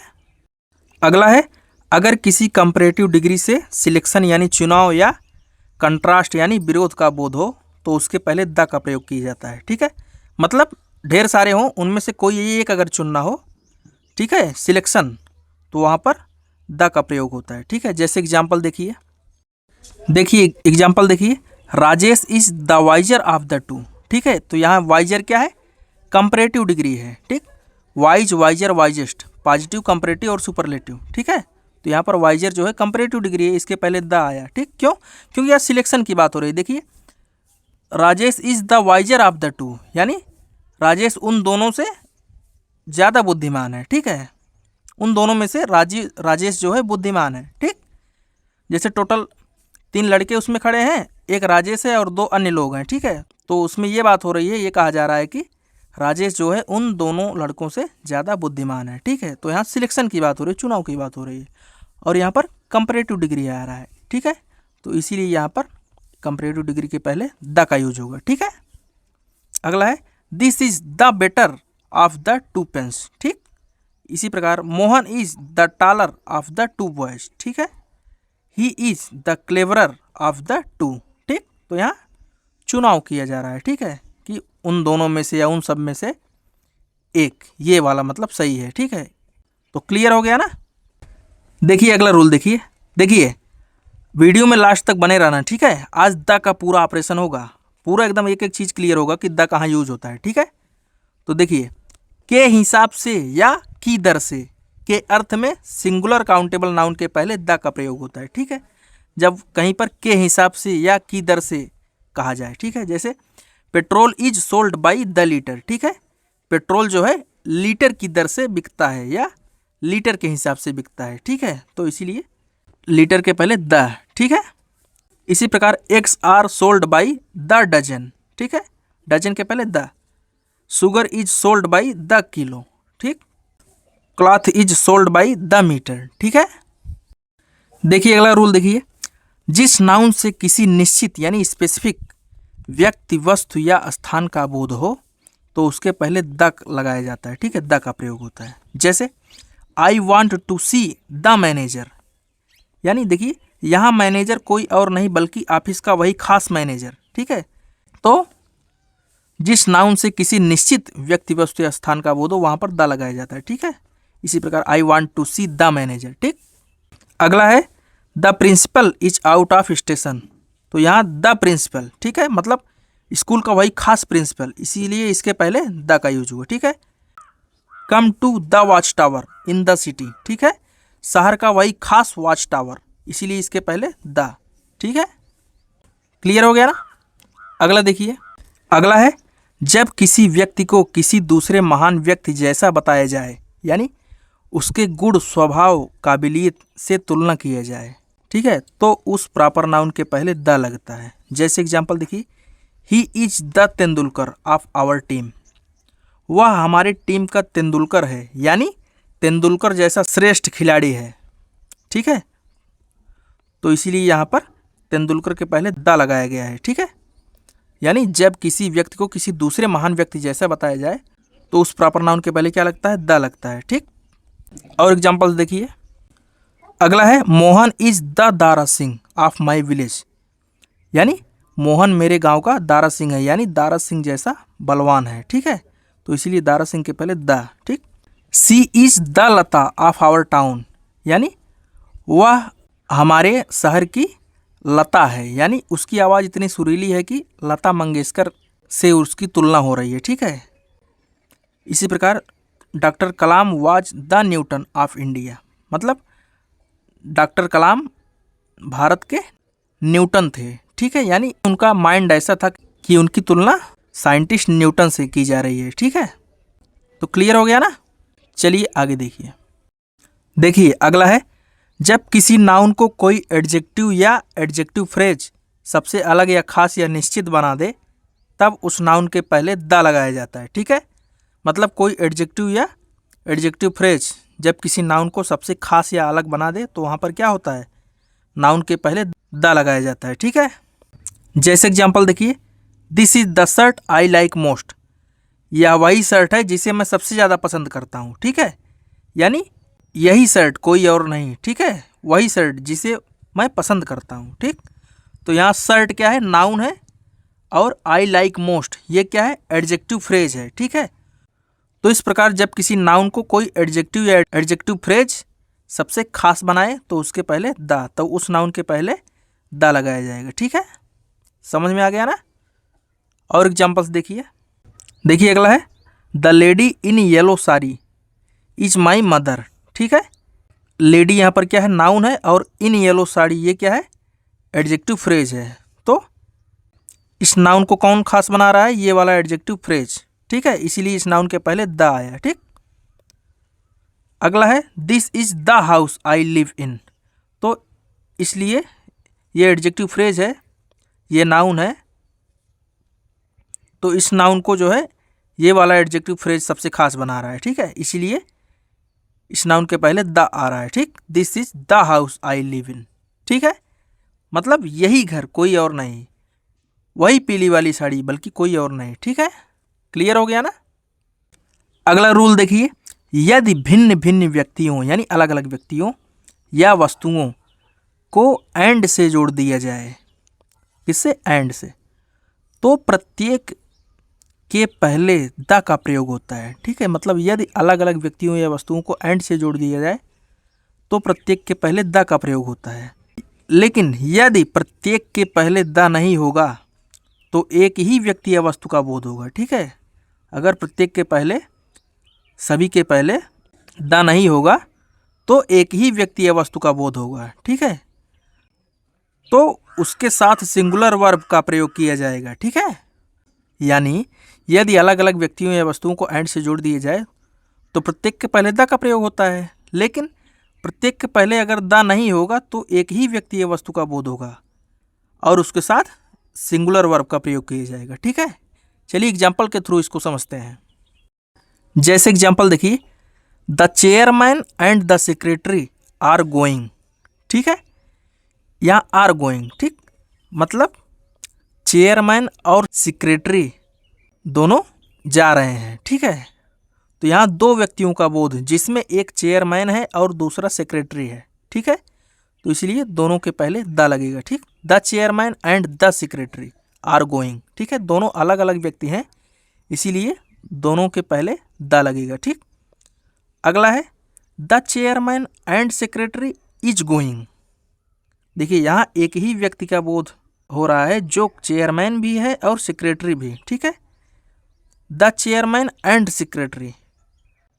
अगला है, अगर किसी कंपैरेटिव डिग्री से सिलेक्शन यानी चुनाव या कंट्रास्ट यानी विरोध का बोध हो तो उसके पहले द का प्रयोग किया जाता है। ठीक है, मतलब ढेर सारे हों, उनमें से कोई एक अगर चुनना हो, ठीक है, सिलेक्शन, तो वहाँ पर द का प्रयोग होता है। ठीक है, जैसे एग्जांपल देखिए, देखिए एग्जांपल देखिए, Rajesh is the wiser of the two. ठीक है, तो यहाँ वाइजर क्या है, कंपैरेटिव डिग्री है। ठीक, wise, wiser, wisest, positive, comparative और सुपरलेटिव। ठीक है, तो यहाँ पर वाइजर जो है कंपैरेटिव डिग्री है, इसके पहले द आया। ठीक, क्यों? क्योंकि यहाँ सिलेक्शन की बात हो रही है। देखिए, Rajesh is the wiser of the two, यानी राजेश उन दोनों से ज़्यादा बुद्धिमान है। ठीक है, उन दोनों में से राजेश जो है बुद्धिमान है। ठीक, जैसे टोटल 3 लड़के उसमें खड़े हैं, एक राजेश है और 2 अन्य लोग हैं। ठीक है, तो उसमें ये बात हो रही है, ये कहा जा रहा है कि राजेश जो है उन दोनों लड़कों से ज़्यादा बुद्धिमान है। ठीक है, तो यहाँ सिलेक्शन की बात हो रही है, चुनाव की बात हो रही है, और यहाँ पर कंपैरेटिव डिग्री आ रहा है। ठीक है, तो इसीलिए यहाँ पर कंपैरेटिव डिग्री के पहले द का यूज होगा। ठीक है, अगला है this is the better of the two pens. ठीक, इसी प्रकार Mohan is the taller of the two boys. ठीक है, he is the cleverer of the two. ठीक, तो यहाँ चुनाव किया जा रहा है। ठीक है, कि उन दोनों में से या उन सब में से एक, ये वाला मतलब सही है। ठीक है, तो क्लियर हो गया ना। देखिए अगला रूल, देखिए वीडियो में लास्ट तक बने रहना। ठीक है, आज द का पूरा ऑपरेशन होगा, पूरा एकदम एक एक चीज़ क्लियर होगा कि द कहाँ यूज होता है। ठीक है, तो देखिए, के हिसाब से या की दर से के अर्थ में सिंगुलर काउंटेबल नाउन के पहले द का प्रयोग होता है। ठीक है, जब कहीं पर के हिसाब से या की दर से कहा जाए। ठीक है, जैसे petrol is sold by the litre. ठीक है, पेट्रोल जो है लीटर की दर से बिकता है या लीटर के हिसाब से बिकता है। ठीक है, तो इसीलिए लीटर के पहले द। ठीक है, इसी प्रकार eggs are sold by the dozen. ठीक है, डजन के पहले the. Sugar is sold by the kilo. ठीक, cloth is sold by the metre. ठीक है, देखिए अगला रूल, देखिए जिस नाउन से किसी निश्चित यानी स्पेसिफिक व्यक्ति, वस्तु या स्थान का बोध हो तो उसके पहले द लगाया जाता है। ठीक है, द का प्रयोग होता है। जैसे I want to see the manager, यानी देखिए यहाँ मैनेजर कोई और नहीं बल्कि ऑफिस का वही खास मैनेजर। ठीक है, तो जिस नाउन से किसी निश्चित व्यक्ति, वस्तु या स्थान का बोध हो वहाँ पर द लगाया जाता है। ठीक है, इसी प्रकार I want to see the manager. ठीक, अगला है the principal is out of station, तो यहाँ द प्रिंसिपल। ठीक है, मतलब स्कूल का वही खास प्रिंसिपल, इसीलिए इसके पहले द का यूज हुआ। ठीक है, come to the watch tower in the city. ठीक है, शहर का वही खास वॉच टावर, इसीलिए इसके पहले द। ठीक है, क्लियर हो गया ना। अगला देखिए, अगला है जब किसी व्यक्ति को किसी दूसरे महान व्यक्ति जैसा बताया जाए, यानी उसके गुण, स्वभाव, काबिलियत से तुलना किया जाए। ठीक है, तो उस प्रॉपर नाउन के पहले द लगता है। जैसे एग्जांपल देखिए, he is the Tendulkar of our team, वह हमारे टीम का तेंदुलकर है, यानी तेंदुलकर जैसा श्रेष्ठ खिलाड़ी है। ठीक है, तो इसीलिए यहाँ पर तेंदुलकर के पहले द लगाया गया है। ठीक है, यानी जब किसी व्यक्ति को किसी दूसरे महान व्यक्ति जैसा बताया जाए तो उस प्रॉपर नाउन के पहले क्या लगता है, द लगता है। ठीक, और एग्जांपल देखिए, अगला है Mohan is the Dara Singh of my village, यानी मोहन मेरे गांव का दारा सिंह है, यानी दारा सिंह जैसा बलवान है। ठीक है, तो इसीलिए दारा सिंह के पहले द। ठीक, she is the Lata of our town, यानी वह हमारे शहर की लता है, यानी उसकी आवाज़ इतनी सुरीली है कि लता मंगेशकर से उसकी तुलना हो रही है। ठीक है, इसी प्रकार doctor Kalam was the Newton of India, मतलब डॉक्टर कलाम भारत के न्यूटन थे। ठीक है, यानी उनका माइंड ऐसा था कि उनकी तुलना साइंटिस्ट न्यूटन से की जा रही है। ठीक है, तो क्लियर हो गया ना। चलिए आगे देखिए अगला है जब किसी नाउन को कोई एडजेक्टिव या एडजेक्टिव फ्रेज सबसे अलग या खास या निश्चित बना दे तब उस नाउन के पहले द लगाया जाता है। ठीक है, मतलब कोई एडजेक्टिव या एडजेक्टिव फ्रेज जब किसी नाउन को सबसे खास या अलग बना दे तो वहाँ पर क्या होता है, नाउन के पहले द लगाया जाता है। ठीक है, जैसे एग्जांपल देखिए, this is the shirt I like most, यह वही शर्ट है जिसे मैं सबसे ज़्यादा पसंद करता हूँ। ठीक है, यानी यही शर्ट, कोई और नहीं। ठीक है, वही शर्ट जिसे मैं पसंद करता हूँ। ठीक, तो यहाँ शर्ट क्या है, नाउन है, और आई लाइक मोस्ट ये क्या है, एडजेक्टिव फ्रेज है। ठीक है, तो इस प्रकार जब किसी नाउन को कोई एडजेक्टिव या एडजेक्टिव फ्रेज सबसे खास बनाए तो उसके पहले द, तो उस नाउन के पहले द लगाया जाएगा। ठीक है, समझ में आ गया ना। और एग्जाम्पल्स देखिए अगला है the lady in yellow sari is my mother. ठीक है, लेडी यहाँ पर क्या है, नाउन है, और इन येलो साड़ी ये क्या है, एडजेक्टिव फ्रेज है। तो इस नाउन को कौन खास बना रहा है, ये वाला एडजेक्टिव फ्रेज। ठीक है, इसीलिए इस नाउन के पहले द आया। ठीक, अगला है this is the house I live in. तो इसलिए ये एडजेक्टिव फ्रेज है, ये नाउन है, तो इस नाउन को जो है ये वाला एडजेक्टिव फ्रेज सबसे खास बना रहा है। ठीक है, इसीलिए इस नाउन के पहले द आ रहा है। ठीक, this is the house I live in. ठीक है, मतलब यही घर, कोई और नहीं, वही पीली वाली साड़ी, बल्कि कोई और नहीं। ठीक है, क्लियर हो गया ना। अगला रूल देखिए, यदि भिन्न भिन्न व्यक्तियों यानी अलग अलग व्यक्तियों या वस्तुओं को एंड से जोड़ दिया जाए, किससे, एंड से, तो प्रत्येक के पहले द का प्रयोग होता है। ठीक है, मतलब यदि अलग अलग व्यक्तियों या वस्तुओं को एंड से जोड़ दिया जाए तो प्रत्येक के पहले द का प्रयोग होता है। लेकिन यदि प्रत्येक के पहले द नहीं होगा तो एक ही व्यक्ति या वस्तु का बोध होगा। ठीक है, अगर प्रत्येक के पहले, सभी के पहले द नहीं होगा तो एक ही व्यक्ति या वस्तु का बोध होगा। ठीक है, तो उसके साथ सिंगुलर वर्ब का प्रयोग किया जाएगा। ठीक है, यानी यदि अलग अलग व्यक्तियों या वस्तुओं को एंड से जोड़ दिया जाए तो प्रत्येक के पहले द का प्रयोग होता है, लेकिन प्रत्येक के पहले अगर द नहीं होगा तो एक ही व्यक्ति या वस्तु का बोध होगा और उसके साथ सिंगुलर वर्ब का प्रयोग किया जाएगा। ठीक है, चलिए एग्जाम्पल के थ्रू इसको समझते हैं। जैसे एग्जाम्पल देखिए, the chairman and the secretary are going. ठीक है, यहाँ आर गोइंग, ठीक, मतलब चेयरमैन और सेक्रेटरी दोनों जा रहे हैं। ठीक है, तो यहाँ दो व्यक्तियों का बोध, जिसमें एक चेयरमैन है और दूसरा सेक्रेटरी है। ठीक है, तो इसलिए दोनों के पहले द लगेगा। ठीक, the chairman and the secretary are going. ठीक है, दोनों अलग अलग व्यक्ति हैं, इसीलिए दोनों के पहले द लगेगा। ठीक, अगला है the chairman and secretary is going. देखिए यहाँ एक ही व्यक्ति का बोध हो रहा है, जो चेयरमैन भी है और सेक्रेटरी भी। ठीक है, the chairman and secretary,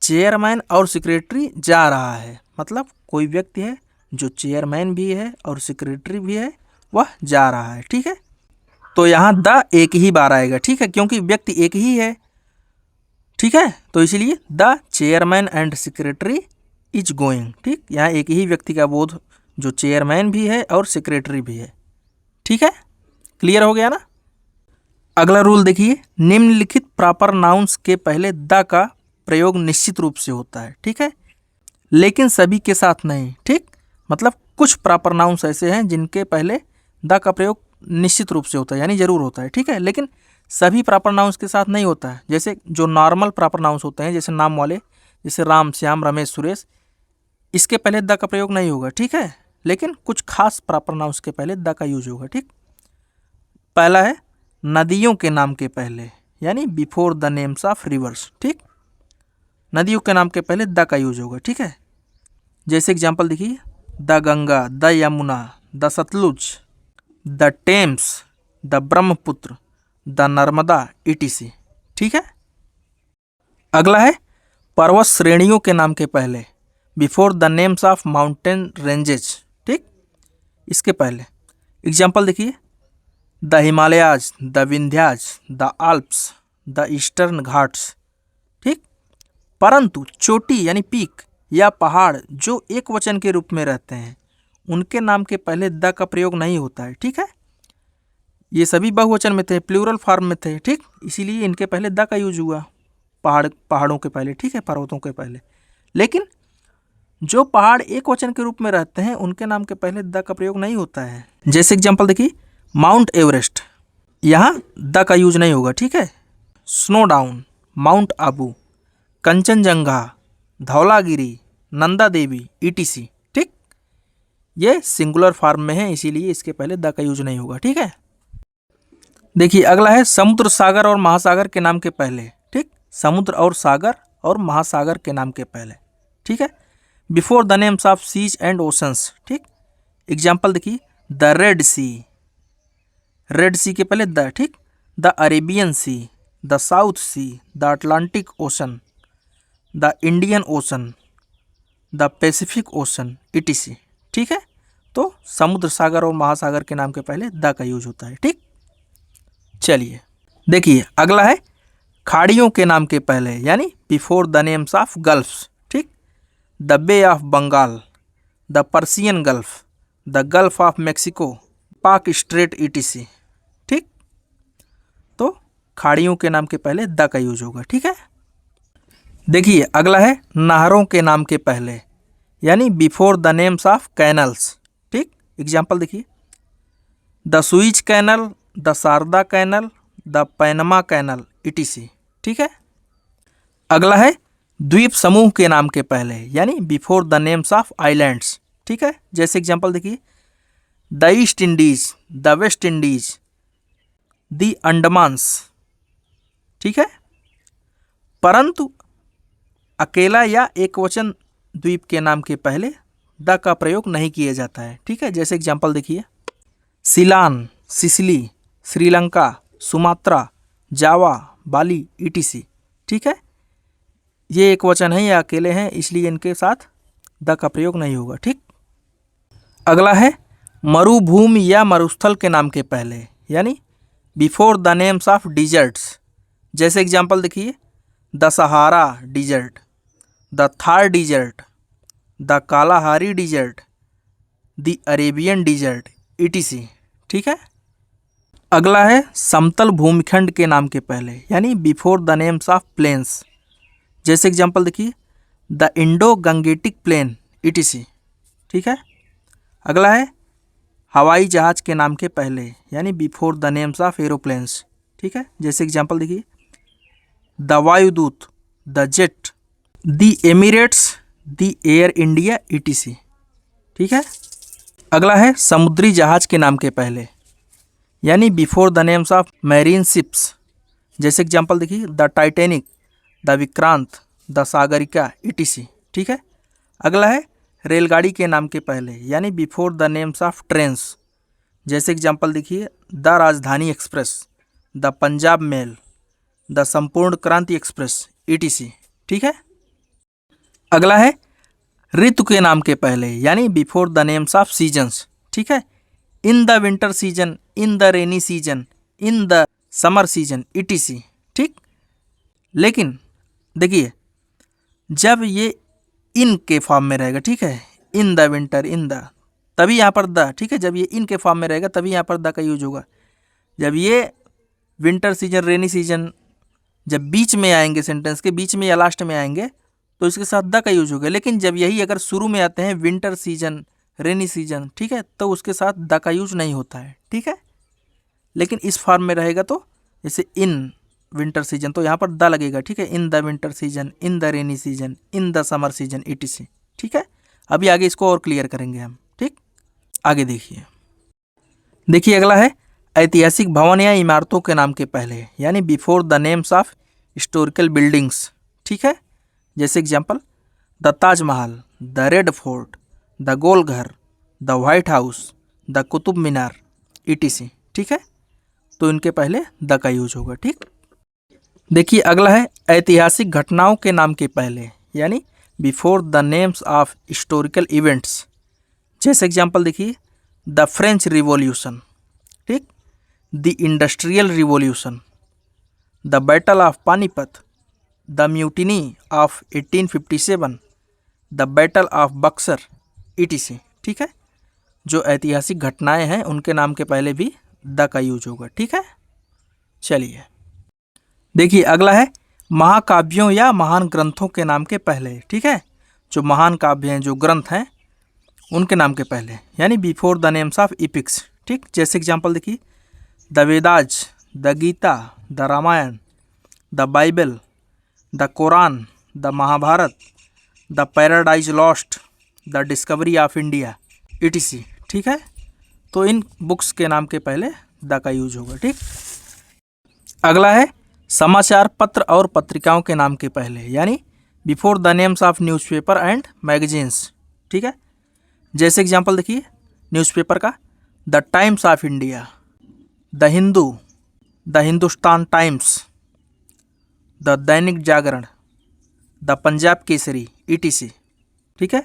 chairman और सेक्रेटरी जा रहा है, मतलब कोई व्यक्ति है जो चेयरमैन भी है और सेक्रेटरी भी है, वह जा रहा है। ठीक है, तो यहाँ द एक ही बार आएगा। ठीक है, क्योंकि व्यक्ति एक ही है। ठीक है, तो इसलिए the chairman and secretary is going. ठीक, यहाँ एक ही व्यक्ति का बोध, जो चेयरमैन भी है और सेक्रेटरी भी है। ठीक है, क्लियर हो गया ना। अगला रूल देखिए, निम्नलिखित प्रॉपर नाउन्स के पहले द का प्रयोग निश्चित रूप से होता है। ठीक है, लेकिन सभी के साथ नहीं। ठीक, मतलब कुछ प्रॉपर नाउन्स ऐसे हैं जिनके पहले द का प्रयोग निश्चित रूप से होता है, यानी जरूर होता है। ठीक है, लेकिन सभी प्रॉपर नाउन्स के साथ नहीं होता है। जैसे जो नॉर्मल प्रॉपर नाउन्स होते हैं, जैसे नाम वाले, जैसे राम, श्याम, रमेश, सुरेश, इसके पहले द का प्रयोग नहीं होगा। ठीक है, लेकिन कुछ खास प्रॉपर नाउन्स के पहले द का यूज होगा। ठीक, पहला है नदियों के नाम के पहले, यानी before the names of reverse. ठीक, नदियों के नाम के पहले द का यूज होगा। ठीक है, जैसे एग्जाम्पल देखिए, the Ganga, the Yamuna, the Sutlej, the Thames, the Brahmaputra, the Narmada, etc। ठीक है, अगला है पर्वत श्रेणियों के नाम के पहले, before the names of mountain ranges. ठीक, इसके पहले एग्जाम्पल देखिए, the Himalayas, the Vindhyas, the Alps, the eastern Ghats. ठीक, परंतु चोटी यानी पीक या पहाड़ जो एक वचन के रूप में रहते हैं, उनके नाम के पहले द का प्रयोग नहीं होता है। ठीक है, ये सभी बहुवचन में थे, प्लूरल फॉर्म में थे। ठीक, इसीलिए इनके पहले द का यूज हुआ, पहाड़ों के पहले। ठीक है, पर्वतों के पहले। लेकिन जो पहाड़ एक वचन के रूप में रहते हैं, उनके नाम के पहले द का प्रयोग नहीं होता है। जैसे एग्जाम्पल देखिए, माउंट एवरेस्ट, यहाँ द का यूज नहीं होगा। ठीक है, Snowdon, Mount Abu, Kanchenjunga, Dhaulagiri, Nanda Devi, etc। ठीक, ये सिंगुलर फॉर्म में है, इसीलिए इसके पहले द का यूज नहीं होगा। ठीक है, देखिए अगला है समुद्र, सागर और महासागर के नाम के पहले। ठीक, समुद्र और सागर और महासागर के नाम के पहले। ठीक है, before the names of seas and oceans. ठीक, एग्जाम्पल देखिए, the Red Sea, Red Sea के पहले द, ठीक, the Arabian Sea, the South Sea, the Atlantic Ocean, the Indian Ocean, the Pacific Ocean, ETC. ठीक है, तो समुद्र सागर और महासागर के नाम के पहले द का यूज होता है। ठीक, चलिए देखिए अगला है खाड़ियों के नाम के पहले, यानी before the names of gulfs. ठीक, the Bay of Bengal, the Persian Gulf, the Gulf of Mexico, Palk Strait, etc. ठीक, तो खाड़ियों के नाम के पहले द का यूज होगा। ठीक है, देखिए अगला है नहरों के नाम के पहले, यानी before the names of canals. ठीक, एग्जाम्पल देखिए, the Suez Canal, the Sharda canal, the Panama Canal, ETC. ठीक है, अगला है द्वीप समूह के नाम के पहले, यानी before the names of islands. ठीक है, जैसे एग्जाम्पल देखिए, the East Indies, the West Indies, the Andamans. ठीक है, परंतु अकेला या एकवचन द्वीप के नाम के पहले द का प्रयोग नहीं किया जाता है। ठीक है, जैसे एग्जाम्पल देखिए, सिलान, सिसिली, श्रीलंका, सुमात्रा, जावा, बाली, ईटीसी। ठीक है, ये एक वचन है, ये अकेले हैं, इसलिए इनके साथ द का प्रयोग नहीं होगा। ठीक, अगला है मरुभूमि या मरुस्थल के नाम के पहले, यानी before the names of deserts. जैसे एग्जाम्पल देखिए, the Sahara Desert, the Thar Desert, the Kalahari Desert, the Arabian Desert, ETC. ठीक है, अगला है समतल भूमिखंड के नाम के पहले, यानी before the names of plains. जैसे एग्जाम्पल देखिए, the Indo Gangetic plain, ETC. ठीक है, अगला है हवाई जहाज के नाम के पहले, यानी before the names of aeroplanes. ठीक है, जैसे एग्जाम्पल देखिए, the Vayudoot, the jet, the Emirates, the air India, ETC. ठीक है, अगला है समुद्री जहाज के नाम के पहले, यानी before the names of marine ships. जैसे एग्जाम्पल देखिए, the Titanic, the Vikrant, the Sagarika, etc. ठीक है, अगला है रेलगाड़ी के नाम के पहले, यानी before the names of trains. जैसे एग्जाम्पल देखिए, the Rajdhani express, the Punjab mail, the Sampoorna Kranti express, etc. ठीक है, अगला है ऋतु के नाम के पहले, यानी before the names of seasons. ठीक है, in the winter season, in the rainy season, in the summer season, etc. ठीक, लेकिन देखिए जब ये इन के फॉर्म में रहेगा, ठीक है, in the winter, in the, तभी यहाँ पर द। ठीक है, जब ये इन के फॉर्म में रहेगा तभी यहाँ पर द का यूज होगा। जब ये विंटर सीजन, रेनी सीजन जब बीच में आएंगे, सेंटेंस के बीच में या लास्ट में आएंगे, तो इसके साथ द का यूज होगा। लेकिन जब यही अगर शुरू में आते हैं, विंटर सीजन, रेनी सीजन, ठीक है, तो उसके साथ द का यूज नहीं होता है। ठीक है, लेकिन इस फॉर्म में रहेगा तो जैसे इन विंटर सीजन, तो यहाँ पर द लगेगा। ठीक है, in the winter season, in the rainy season, in the summer season, etc. ठीक है, अभी आगे इसको और क्लियर करेंगे हम। ठीक, आगे देखिए अगला है ऐतिहासिक भवन या इमारतों के नाम के पहले, यानी before the names of historical buildings. ठीक है, जैसे example, the Taj Mahal, the Red Fort, the Gol Ghar, the White House, the Qutub Minar, etc. ठीक है, तो इनके पहले द का यूज होगा। ठीक, देखिए अगला है ऐतिहासिक घटनाओं के नाम के पहले, यानी before the names of historical events. जैसे एग्जाम्पल देखिए, द फ्रेंच रिवॉल्यूशन, ठीक, the industrial revolution, the battle of Panipat, the mutiny of 1857, the battle of Buxar, etc. ठीक है, जो ऐतिहासिक घटनाएं हैं उनके नाम के पहले भी द का यूज होगा। ठीक है, चलिए देखिए अगला है महाकाव्यों या महान ग्रंथों के नाम के पहले। ठीक है, जो महान काव्य हैं, जो ग्रंथ हैं, उनके नाम के पहले, यानी before the names of epics. ठीक, जैसे एग्जाम्पल देखिए, the Vedas, the Gita, the Ramayan, the Bible, the Quran, the Mahabharat, the Paradise Lost, the Discovery of India, ETC. ठीक है, तो इन बुक्स के नाम के पहले द का यूज होगा। ठीक, अगला है समाचार पत्र और पत्रिकाओं के नाम के पहले, यानी before the names of newspaper and magazines. ठीक है, जैसे एग्जाम्पल देखिए न्यूज़पेपर का, the times of India, the Hindu, the Hindustan times, the Dainik Jagran, the Punjab Kesari, etc. ठीक है।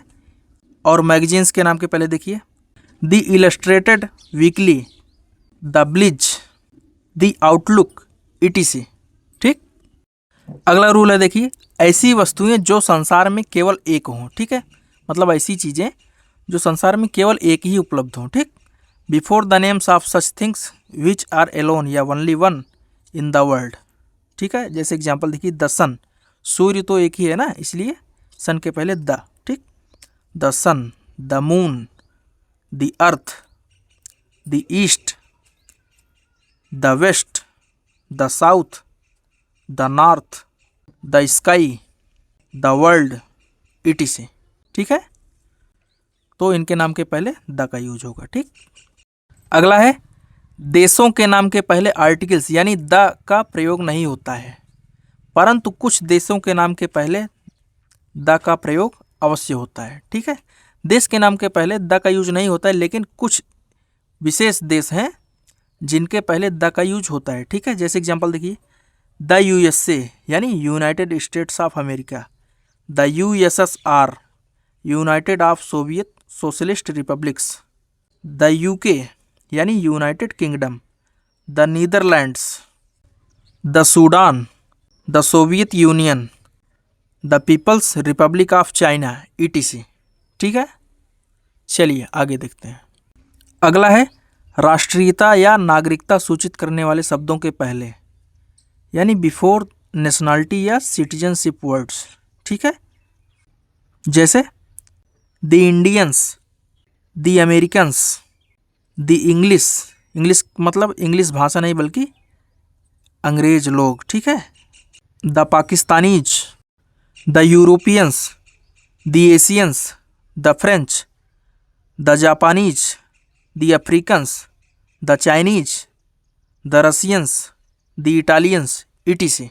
और मैगजीन्स के नाम के पहले देखिए, the illustrated weekly, the blitz, the outlook, etc. ठीक। अगला रूल है देखिए, ऐसी वस्तुएं जो संसार में केवल एक हों। ठीक है, मतलब ऐसी चीज़ें जो संसार में केवल एक ही उपलब्ध हों। ठीक। Before the names of such things which are alone या only one in the world. ठीक है, जैसे एग्जांपल देखिए, द सन, सूर्य तो एक ही है ना, इसलिए सन के पहले द। ठीक। The sun, the moon, the earth, the east, the west, the south, the north, the sky, the world, ETC. ठीक है, तो इनके नाम के पहले द का यूज होगा। ठीक। अगला है, देशों के नाम के पहले आर्टिकल्स यानी द का प्रयोग नहीं होता है, परंतु कुछ देशों के नाम के पहले द का प्रयोग अवश्य होता है। ठीक है, देश के नाम के पहले द का यूज नहीं होता है, लेकिन कुछ विशेष देश हैं जिनके पहले द का यूज होता है। ठीक है, जैसे एग्जांपल देखिए, द यूएसए यानी United States of America, the USSR United of Soviet Socialist Republics, the UK यानी United Kingdom, the Netherlands, the Sudan, the Soviet Union, the People's Republic of China, etc. ठीक है, चलिए आगे देखते हैं। अगला है, राष्ट्रीयता या नागरिकता सूचित करने वाले शब्दों के पहले यानी बिफोर नेशनलिटी या सिटीजनशिप वर्ड्स। ठीक है, जैसे the Indians, the Americans, the English, English मतलब इंग्लिश भाषा नहीं बल्कि अंग्रेज लोग। ठीक है, the Pakistanis, the Europeans, the Asians, the French, the Japanese, the Africans, the Chinese, the Russians, the Italians, etc.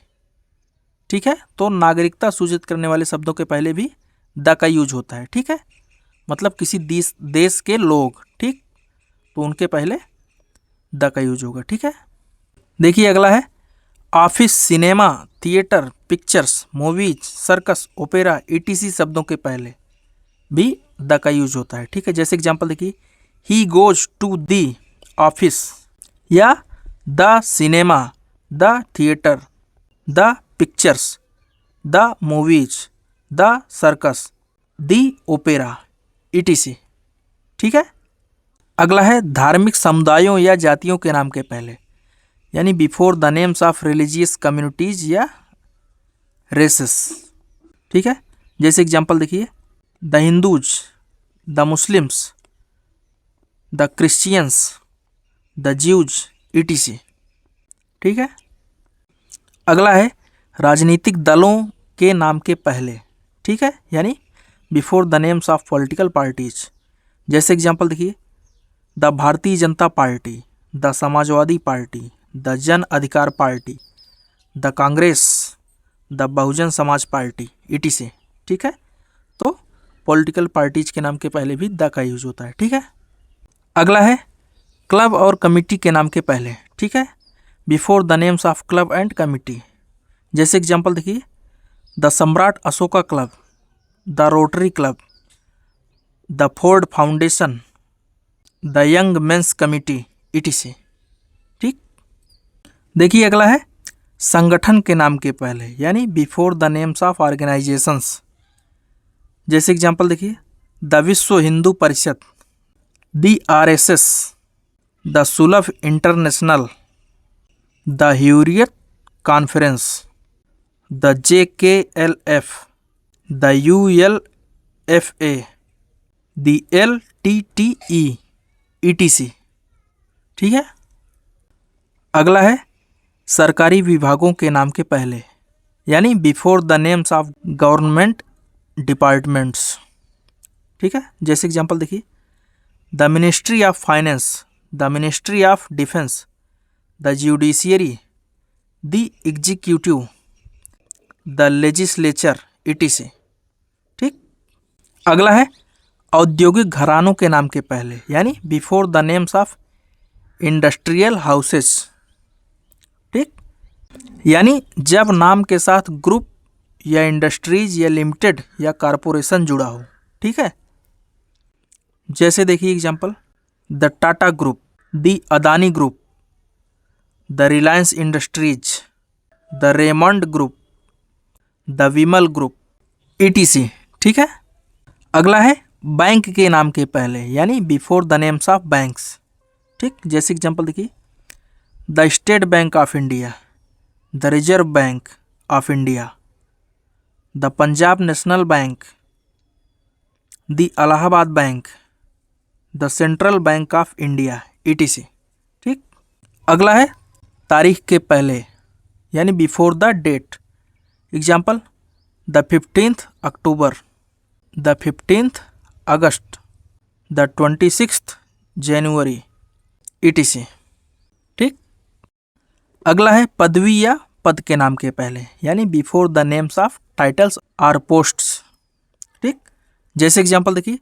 ठीक है, तो नागरिकता सूचित करने वाले शब्दों के पहले भी द का यूज होता है। ठीक है, मतलब किसी देश के लोग। ठीक, तो उनके पहले द का यूज होगा। ठीक है, देखिए अगला है, office, cinema, theatre, pictures, movies, circus, opera, etc शब्दों के पहले भी द का यूज होता है। ठीक है, जैसे एग्जांपल देखिए, he goes to the office या the cinema, the theatre, the pictures, the movies, the circus, the opera, etc. ठीक है, अगला है, धार्मिक समुदायों या जातियों के नाम के पहले यानी before the names of religious communities या रेसेस। ठीक है, जैसे एग्जांपल देखिए, the Hindus, the Muslims, the Christians, the Jews, etc. ठीक है, अगला है, राजनीतिक दलों के नाम के पहले। ठीक है, यानी before the names of political parties. जैसे एग्जांपल देखिए, the Bharatiya Janata party, the Samajwadi party, the जन अधिकार party, the Congress, the Bahujan Samaj party, etc. ठीक है, तो पॉलिटिकल पार्टीज के नाम के पहले भी द का यूज होता है। ठीक है, अगला है, क्लब और कमिटी के नाम के पहले। ठीक है, before the names of club and committee. जैसे एग्जांपल देखिए, द सम्राट Ashoka club, the rotary club, the Ford foundation, the young mains committee, etc. ठीक, देखिए अगला है, संगठन के नाम के पहले यानी before the names of organisations. जैसे एग्जांपल देखिए, the Vishwa Hindu Parishad, the RSS, the Sulabh International, the Hurriyat Conference, the JKLF, the ULFA, the LTTE, etc. ठीक है, अगला है, सरकारी विभागों के नाम के पहले यानी before the names of government departments. ठीक है, जैसे एग्जांपल देखिए, the ministry of finance, the ministry of defence, the judiciary, the executive, the legislature, etc. ठीक, अगला है, औद्योगिक घरानों के नाम के पहले यानी before the names of industrial houses. ठीक, यानी जब नाम के साथ ग्रुप या इंडस्ट्रीज या लिमिटेड या कॉरपोरेशन जुड़ा हो। ठीक है, जैसे देखिए example, the Tata group, the Adani group, the Reliance industries, the Raymond group, the Vimal group, ETC। ठीक है, अगला है बैंक के नाम के पहले, यानी before the names of banks. ठीक, जैसे एग्जांपल देखिए, the State Bank of India, the Reserve Bank of India, the Punjab National Bank, the Allahabad Bank, the Central Bank of India, ETC। ठीक, अगला है तारीख के पहले, यानी before the date. Example, the 15th October, the 15th August, the 26th January, ETC। ठीक, अगला है पदवी या पद के नाम के पहले, यानी before the names of titles और पोस्ट्स। ठीक, जैसे एग्जांपल देखिए,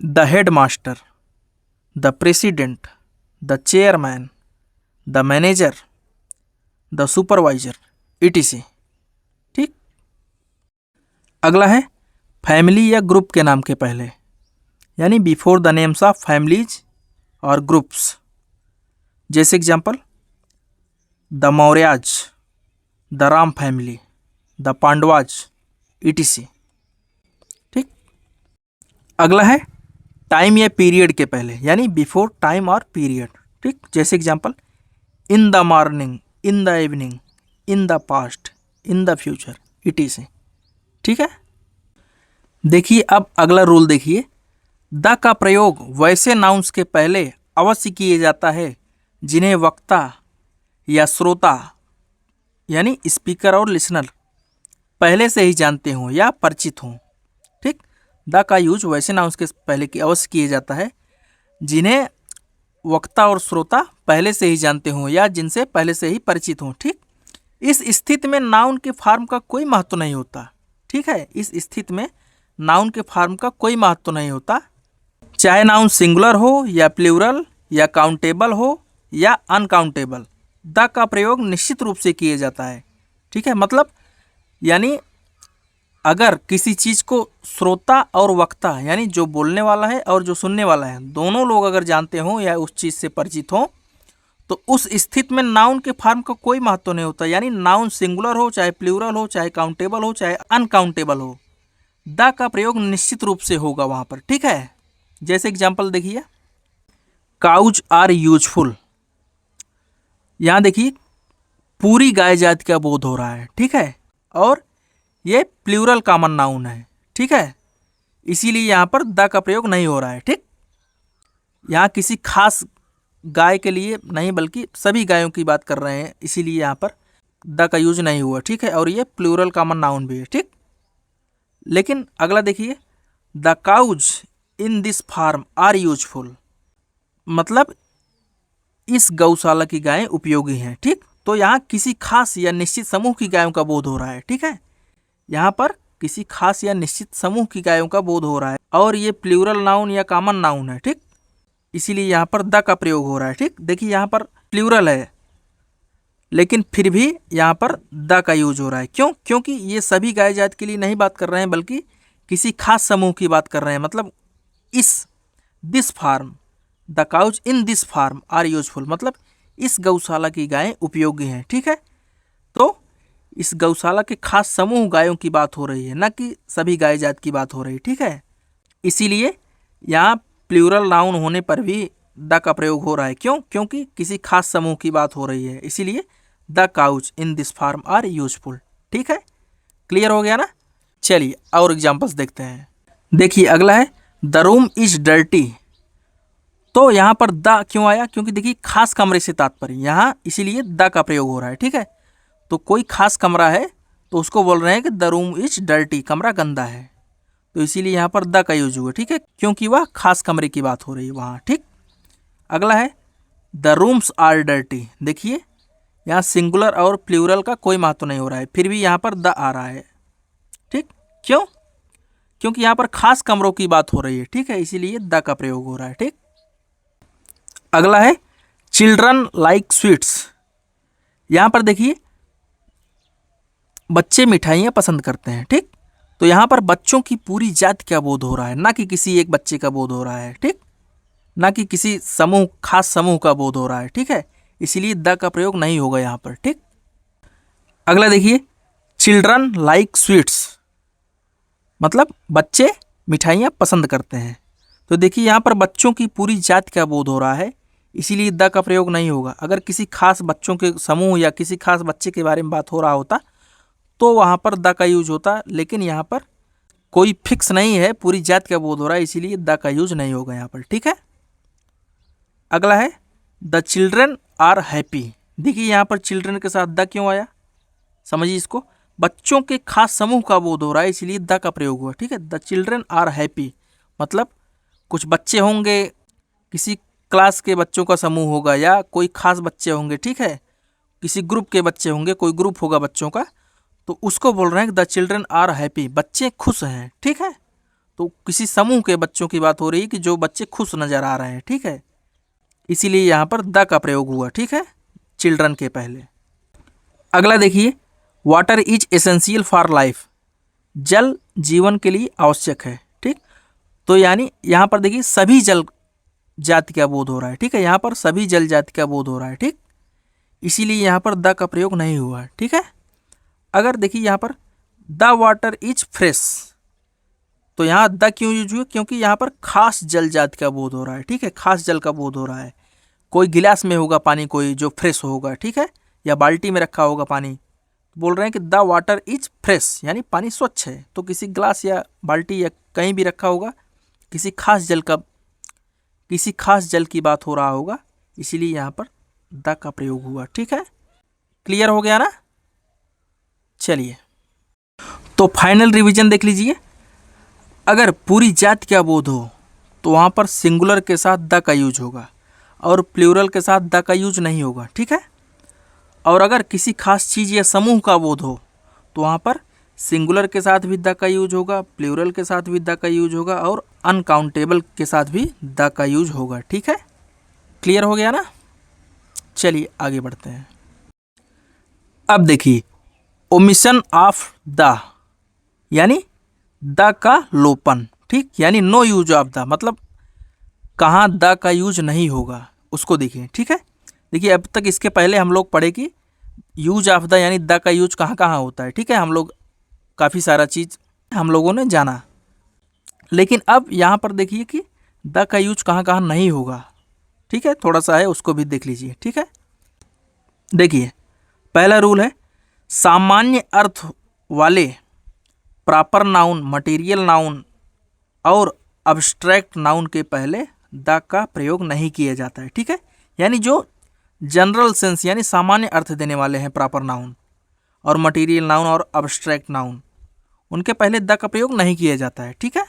the head master, the president, the chairman, the manager, the supervisor, ETC। ठीक, अगला है फैमिली या ग्रुप के नाम के पहले, यानी before the names of families और ग्रुप्स। जैसे example, the Mauryas, the Ram family, the Pandavas, ETC। ठीक, अगला है टाइम या पीरियड के पहले, यानी बिफोर टाइम और पीरियड। ठीक, जैसे example, in the morning, in the evening, in the past, in the future, ETC। ठीक है, देखिए अब अगला रूल देखिए, द का प्रयोग वैसे नाउन्स के पहले अवश्य किए जाता है जिन्हें वक्ता या श्रोता, यानी स्पीकर और लिसनर पहले से ही जानते हों या परिचित हों। ठीक, द का यूज वैसे नाउन्स के पहले की अवश्य किए जाता है जिन्हें वक्ता और श्रोता पहले से ही जानते हों या जिनसे पहले से ही परिचित हों। ठीक, इस स्थिति में नाउन के फॉर्म का कोई महत्व नहीं होता। ठीक है, इस स्थिति में नाउन के फॉर्म का कोई महत्व नहीं होता, चाहे नाउन सिंगुलर हो या प्लूरल या काउंटेबल हो या अनकाउंटेबल, द का प्रयोग निश्चित रूप से किया जाता है। ठीक है, मतलब यानी अगर किसी चीज़ को श्रोता और वक्ता, यानी जो बोलने वाला है और जो सुनने वाला है, दोनों लोग अगर जानते हों या उस चीज़ से परिचित हों, तो उस स्थिति में नाउन के फॉर्म का कोई महत्व नहीं होता। यानी नाउन सिंगुलर हो, चाहे प्लूरल हो, चाहे काउंटेबल हो, चाहे अनकाउंटेबल हो, द का प्रयोग निश्चित रूप से होगा वहाँ पर। ठीक है, जैसे एग्जाम्पल देखिए, काउज आर यूजफुल, यहाँ देखिए पूरी गाय जाति का बोध हो रहा है। ठीक है, और ये प्लूरल कॉमन नाउन है। ठीक है, इसीलिए यहाँ पर द का प्रयोग नहीं हो रहा है। ठीक, यहाँ किसी खास गाय के लिए नहीं बल्कि सभी गायों की बात कर रहे हैं, इसीलिए यहाँ पर द का यूज नहीं हुआ। ठीक है, और ये प्लूरल कॉमन नाउन भी है। ठीक, लेकिन अगला देखिए, the cows in this farm are useful, मतलब इस गौशाला की गायें उपयोगी हैं। ठीक, तो यहाँ किसी खास या निश्चित समूह की गायों का बोध हो रहा है। ठीक है, यहाँ पर किसी खास या निश्चित समूह की गायों का बोध हो रहा है, और ये प्लूरल नाउन या कॉमन नाउन है। ठीक, इसीलिए यहाँ पर द का प्रयोग हो रहा है। ठीक, देखिए यहाँ पर प्लूरल है लेकिन फिर भी यहाँ पर द का यूज हो रहा है। क्यों? क्योंकि ये सभी गाय जात के लिए नहीं बात कर रहे हैं बल्कि किसी खास समूह की बात कर रहे हैं। मतलब इस this farm, the cows in this farm are useful, मतलब इस गौशाला की गायें उपयोगी हैं। ठीक है, तो इस गौशाला के खास समूह गायों की बात हो रही है, न कि सभी गाय जात की बात हो रही है। ठीक है, इसीलिए यहाँ प्लूरल नाउन होने पर भी द का प्रयोग हो रहा है। क्यों? क्योंकि किसी खास समूह की बात हो रही है, इसीलिए the cows in this farm are useful. ठीक है, क्लियर हो गया ना? चलिए और एग्जांपल्स देखते हैं। देखिए अगला है द रूम इज डर्टी। तो यहाँ पर द क्यों आया? क्योंकि देखिए खास कमरे से तात्पर्य यहाँ, इसीलिए द का प्रयोग हो रहा है। ठीक है, तो कोई खास कमरा है तो उसको बोल रहे हैं कि द रूम इज डर्टी, कमरा गंदा है, तो इसीलिए यहाँ पर द का यूज हुआ। ठीक है, क्योंकि वह खास कमरे की बात हो रही है वहाँ। ठीक, अगला है द रूम्स आर डर्टी। देखिए यहाँ सिंगुलर और प्लूरल का कोई महत्व नहीं हो रहा है, फिर भी यहाँ पर द आ रहा है। ठीक, क्यों? क्योंकि यहाँ पर खास कमरों की बात हो रही है। ठीक है, इसीलिए द का प्रयोग हो रहा है। ठीक, अगला है चिल्ड्रन लाइक स्वीट्स। यहाँ पर देखिए बच्चे मिठाइयाँ पसंद करते हैं, ठीक। तो यहाँ पर बच्चों की पूरी जाति का बोध हो रहा है, ना कि किसी एक बच्चे का बोध हो रहा है, ठीक, ना कि किसी समूह खास समूह का बोध हो रहा है, ठीक है। इसीलिए द का प्रयोग नहीं होगा यहाँ पर, ठीक। अगला देखिए चिल्ड्रन लाइक स्वीट्स, मतलब बच्चे मिठाइयाँ पसंद करते हैं। तो देखिए यहाँ पर बच्चों की पूरी जाति का बोध हो रहा है, इसीलिए द का प्रयोग नहीं होगा। अगर किसी खास बच्चों के समूह या किसी खास बच्चे के बारे में बात हो रहा होता तो वहाँ पर द का यूज होता, लेकिन यहाँ पर कोई फिक्स नहीं है, पूरी जाति का बोध हो रहा है, इसीलिए द का यूज नहीं होगा यहाँ पर, ठीक है। अगला है द चिल्ड्रन आर हैप्पी। देखिए यहाँ पर चिल्ड्रन के साथ द क्यों आया, समझिए इसको। बच्चों के खास समूह का बोध हो रहा है, इसलिए द का प्रयोग हुआ, ठीक है। द चिल्ड्रन आर हैप्पी मतलब कुछ बच्चे होंगे, किसी क्लास के बच्चों का समूह होगा या कोई खास बच्चे होंगे, ठीक है। किसी ग्रुप के बच्चे होंगे, कोई ग्रुप होगा बच्चों का, तो उसको बोल रहे हैं कि द चिल्ड्रन आर हैप्पी, बच्चे खुश हैं, ठीक है। तो किसी समूह के बच्चों की बात हो रही है कि जो बच्चे खुश नज़र आ रहे हैं, ठीक है। इसीलिए यहाँ पर द का प्रयोग हुआ, ठीक है, चिल्ड्रन के पहले। अगला देखिए water is essential for life. जल जीवन के लिए आवश्यक है, ठीक। तो यानी यहाँ पर देखिए सभी जल जाति का बोध हो रहा है, ठीक है। यहाँ पर सभी जल जाति का बोध हो रहा है, ठीक। इसीलिए यहाँ पर द का प्रयोग नहीं हुआ है, ठीक है। अगर देखिए यहाँ पर द वाटर इज फ्रेश, तो यहाँ द क्यों यूज हुआ, क्योंकि यहाँ पर खास जल जाति का बोध हो रहा है, ठीक है। खास जल का बोध हो रहा है, कोई गिलास में होगा पानी, कोई जो फ्रेश होगा, ठीक है, या बाल्टी में रखा होगा पानी। बोल रहे हैं कि द वाटर इज फ्रेश यानी पानी स्वच्छ है, तो किसी गिलास या बाल्टी या कहीं भी रखा होगा, किसी खास जल की बात हो रहा होगा, इसीलिए यहाँ पर द का प्रयोग हुआ, ठीक है। क्लियर हो गया ना। चलिए तो फाइनल रिवीजन देख लीजिए। अगर पूरी जाति का बोध हो तो वहाँ पर सिंगुलर के साथ द का यूज होगा और प्लूरल के साथ द का यूज नहीं होगा, ठीक है। और अगर किसी खास चीज़ या समूह का बोध हो तो वहाँ पर सिंगुलर के साथ भी द का यूज होगा, प्लूरल के साथ भी द का यूज होगा और अनकाउंटेबल के साथ भी द का यूज होगा, ठीक है। क्लियर हो गया ना। चलिए आगे बढ़ते हैं। अब देखिए ओमिशन ऑफ द यानी द का लोपन, ठीक, यानी नो यूज ऑफ द मतलब कहाँ द का यूज नहीं होगा उसको देखिए, ठीक है। देखिए अब तक इसके पहले हम लोग पढ़े कि यूज ऑफ द यानी द का यूज कहाँ कहाँ होता है, ठीक है। हम लोग काफ़ी सारा चीज़ हम लोगों ने जाना, लेकिन अब यहाँ पर देखिए कि द का यूज कहाँ कहाँ नहीं होगा, ठीक है। थोड़ा सा है उसको भी देख लीजिए, ठीक है। देखिए पहला रूल है सामान्य अर्थ वाले प्रॉपर नाउन, मटेरियल नाउन और अब्स्ट्रैक्ट नाउन के पहले द का प्रयोग नहीं किया जाता है, ठीक है। यानी जो जनरल सेंस यानी सामान्य अर्थ देने वाले हैं प्रॉपर नाउन और मटेरियल नाउन और अब्स्ट्रैक्ट नाउन, उनके पहले द का प्रयोग नहीं किया जाता है, ठीक है।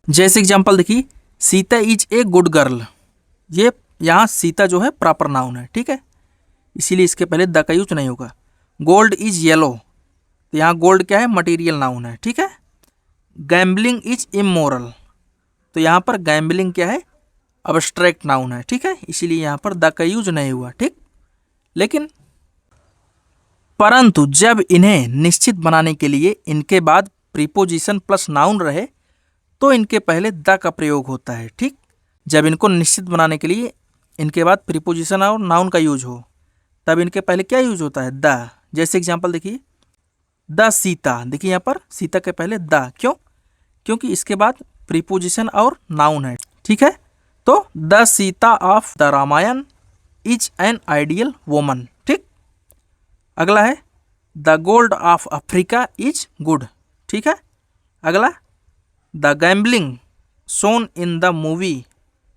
जैसे एग्जांपल देखिए Sita is a good girl, ये यहाँ सीता जो है प्रॉपर नाउन है, ठीक है, इसीलिए इसके पहले द का यूज नहीं होगा। गोल्ड इज येलो, तो यहाँ गोल्ड क्या है, मटेरियल नाउन है, ठीक है। गैम्बलिंग इज इमोरल, तो यहाँ पर गैम्बलिंग क्या है, अब्स्ट्रैक्ट नाउन है, ठीक है, इसीलिए यहाँ पर द का यूज नहीं हुआ, ठीक। लेकिन परंतु जब इन्हें निश्चित बनाने के लिए इनके बाद प्रीपोजिशन प्लस नाउन रहे तो इनके पहले द का प्रयोग होता है, ठीक। जब इनको निश्चित बनाने के लिए इनके बाद प्रीपोजिशन और नाउन का यूज हो तब इनके पहले क्या यूज होता है, द। जैसे एग्जांपल देखिए द सीता, देखिए यहाँ पर सीता के पहले द, क्यों, क्योंकि इसके बाद प्रीपोजिशन और नाउन है, ठीक है। तो the Sita of the Ramayan is an ideal woman, ठीक। अगला है the gold of Africa is good, ठीक है। अगला the gambling shown in the movie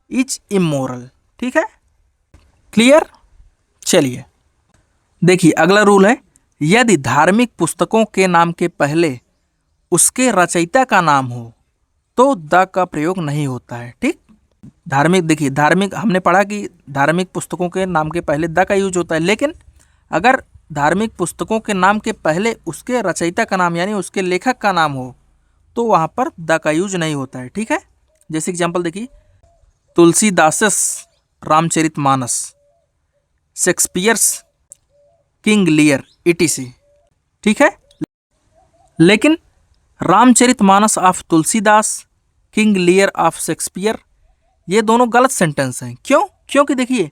is immoral, ठीक है। क्लियर। चलिए देखिए अगला रूल है यदि धार्मिक पुस्तकों के नाम के पहले उसके रचयिता का नाम हो तो द का प्रयोग नहीं होता है, ठीक। धार्मिक, देखिए धार्मिक हमने पढ़ा कि धार्मिक पुस्तकों के नाम के पहले द का यूज होता है, लेकिन अगर धार्मिक पुस्तकों के नाम के पहले उसके रचयिता का नाम यानी उसके लेखक का नाम हो तो वहाँ पर द का यूज नहीं होता है, ठीक है। जैसे एग्जांपल देखिए Tulsidas's Ramcharitmanas, Shakespeare's King Lear etc। ठीक है, लेकिन Ramcharitmanas of Tulsidas, King Lear of Shakespeare, ये दोनों गलत सेंटेंस हैं। क्यों? क्योंकि देखिए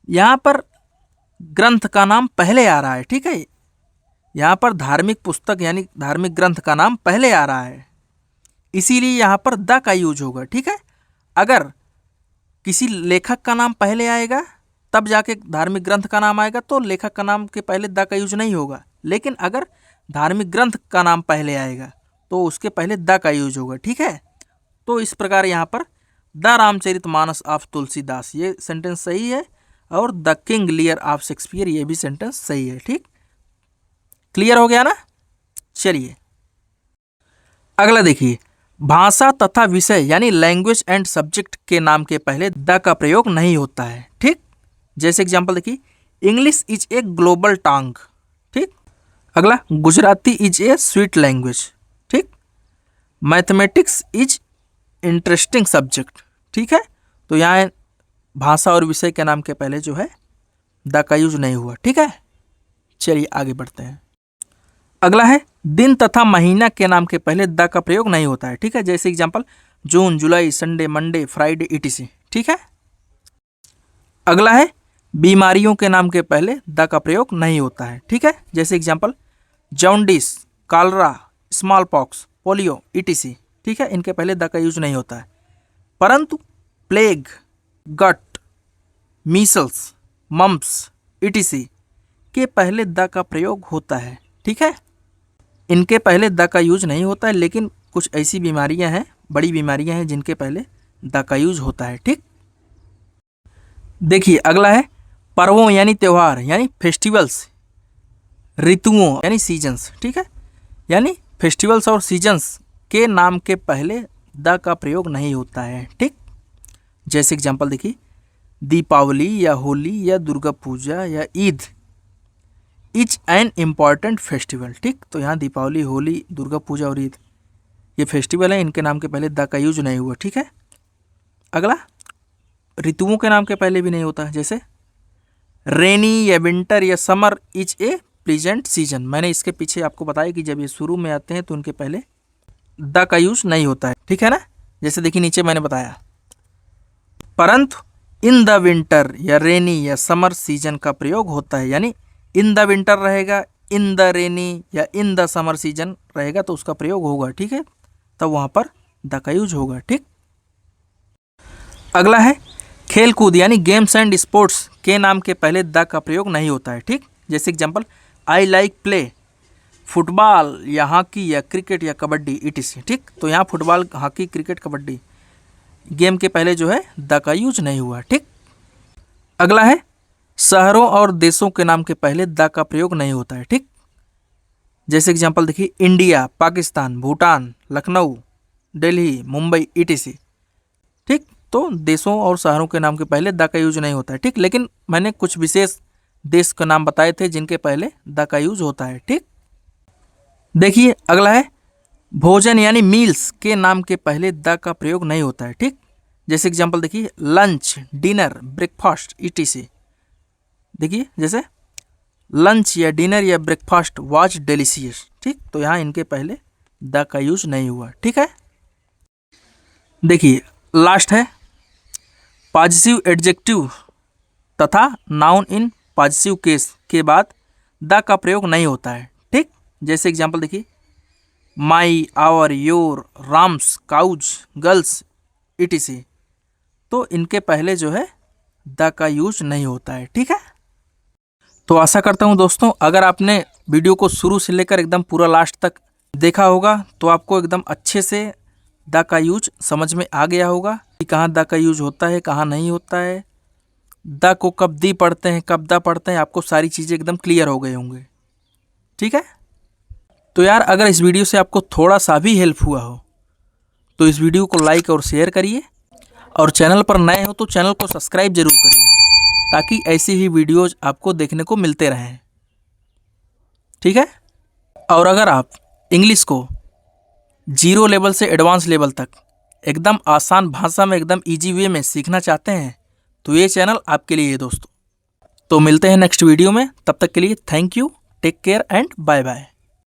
यहाँ पर ग्रंथ का नाम पहले आ रहा है। ठीक है, यहाँ पर धार्मिक पुस्तक यानी धार्मिक ग्रंथ का नाम पहले आ रहा है, इसीलिए यहाँ पर द का यूज होगा। ठीक है, अगर किसी लेखक का नाम पहले आएगा तब जाके धार्मिक ग्रंथ का नाम आएगा तो लेखक का नाम के पहले द का यूज नहीं होगा, लेकिन अगर धार्मिक ग्रंथ का नाम पहले आएगा तो उसके पहले द का यूज होगा। ठीक है, तो इस प्रकार यहाँ पर द रामचरितमानस ऑफ तुलसीदास ये सेंटेंस सही है, और the king Lear of Shakespeare ये भी सेंटेंस सही है। ठीक, क्लियर हो गया ना? चलिए अगला देखिए, भाषा तथा विषय यानी लैंग्वेज एंड सब्जेक्ट के नाम के पहले द का प्रयोग नहीं होता है। ठीक, जैसे एग्जांपल देखिए, इंग्लिश इज ए ग्लोबल टंग। ठीक, अगला Gujarati is a sweet language. ठीक, मैथमेटिक्स इज इंटरेस्टिंग सब्जेक्ट। ठीक है, तो यहाँ भाषा और विषय के नाम के पहले जो है द का यूज नहीं हुआ। ठीक है, चलिए आगे बढ़ते हैं। अगला है दिन तथा महीना के नाम के पहले द का प्रयोग नहीं होता है। ठीक है, जैसे एग्जांपल जून, जुलाई, संडे, मंडे, फ्राइडे etc। ठीक है, अगला है बीमारियों के नाम के पहले द का प्रयोग नहीं होता है। ठीक है, जैसे example jaundice, cholera, small pox, polio etc। ठीक है, इनके पहले द का यूज नहीं होता है, परंतु प्लेग, गट, मीसल्स, मम्प्स etc के पहले द का प्रयोग होता है। ठीक है, इनके पहले द का यूज नहीं होता है, लेकिन कुछ ऐसी बीमारियां हैं, बड़ी बीमारियां हैं जिनके पहले द का यूज होता है। ठीक, देखिए अगला है पर्वों यानी त्यौहार यानी फेस्टिवल्स, ऋतुओं यानी सीजन्स। ठीक है, यानी फेस्टिवल्स और सीजन्स के नाम के पहले द का प्रयोग नहीं होता है। ठीक, जैसे एग्जांपल देखिए, दीपावली या होली या दुर्गा पूजा या Eid is an important festival. ठीक, तो यहाँ दीपावली, होली, दुर्गा पूजा और ईद ये फेस्टिवल है, इनके नाम के पहले द का यूज नहीं हुआ। ठीक है, अगला ऋतुओं के नाम के पहले भी नहीं होता, जैसे रेनी या विंटर या summer is a pleasant season. मैंने इसके पीछे आपको बताया कि जब ये शुरू में आते हैं तो उनके पहले द का यूज नहीं होता है। ठीक है ना, जैसे देखिए नीचे मैंने बताया, परंतु इन द विंटर या रेनी या समर सीजन का प्रयोग होता है, यानी इन द विंटर रहेगा, इन द रेनी या इन द समर सीजन रहेगा तो उसका प्रयोग होगा। ठीक है, तब वहाँ पर द का यूज होगा। ठीक, अगला है खेल कूद यानी गेम्स एंड स्पोर्ट्स के नाम के पहले द का प्रयोग नहीं होता है। ठीक, जैसे example I like play football या हॉकी या क्रिकेट या कबड्डी etc। ठीक, तो यहाँ football, hockey, cricket, kabaddi game के पहले जो है द का यूज नहीं हुआ। ठीक, अगला है शहरों और देशों के नाम के पहले द का प्रयोग नहीं होता है। ठीक, जैसे एग्जांपल देखिए, इंडिया, पाकिस्तान, भूटान, लखनऊ, दिल्ली, मुंबई etc। ठीक, तो देशों और शहरों के नाम के पहले द का यूज नहीं होता है। ठीक, लेकिन मैंने कुछ विशेष देश का नाम बताए थे जिनके पहले द का यूज होता है। ठीक, देखिए अगला है भोजन यानी मील्स के नाम के पहले द का प्रयोग नहीं होता है। ठीक, जैसे एग्जांपल देखिए, लंच, डिनर, ब्रेकफास्ट etc। देखिए जैसे लंच या डिनर या ब्रेकफास्ट वाज डिलीशियस। ठीक, तो यहाँ इनके पहले द का यूज नहीं हुआ। ठीक है, देखिए लास्ट है पॉजिटिव एडजेक्टिव तथा नाउन इन पॉजिटिव केस के बाद द का प्रयोग नहीं होता है। ठीक, जैसे एग्जांपल देखिए, my, our, your, Ram's, cows, girls etc। तो इनके पहले जो है द का यूज नहीं होता है। ठीक है, तो आशा करता हूँ दोस्तों अगर आपने वीडियो को शुरू से लेकर एकदम पूरा लास्ट तक देखा होगा तो आपको एकदम अच्छे से द का यूज समझ में आ गया होगा कि कहाँ द का यूज होता है, कहाँ नहीं होता है, द को कब दी पढ़ते हैं, कब द पढ़ते हैं, आपको सारी चीज़ें एकदम क्लियर हो गए होंगे। ठीक है, तो यार अगर इस वीडियो से आपको थोड़ा सा भी हेल्प हुआ हो तो इस वीडियो को लाइक और शेयर करिए, और चैनल पर नए हो तो चैनल को सब्सक्राइब जरूर करिए ताकि ऐसी ही वीडियोज़ आपको देखने को मिलते रहें। ठीक है, और अगर आप इंग्लिश को 0 लेवल से एडवांस लेवल तक एकदम आसान भाषा में, एकदम इजी वे में सीखना चाहते हैं तो ये चैनल आपके लिए है दोस्तों। तो मिलते हैं नेक्स्ट वीडियो में, तब तक के लिए thank you, take care and bye bye.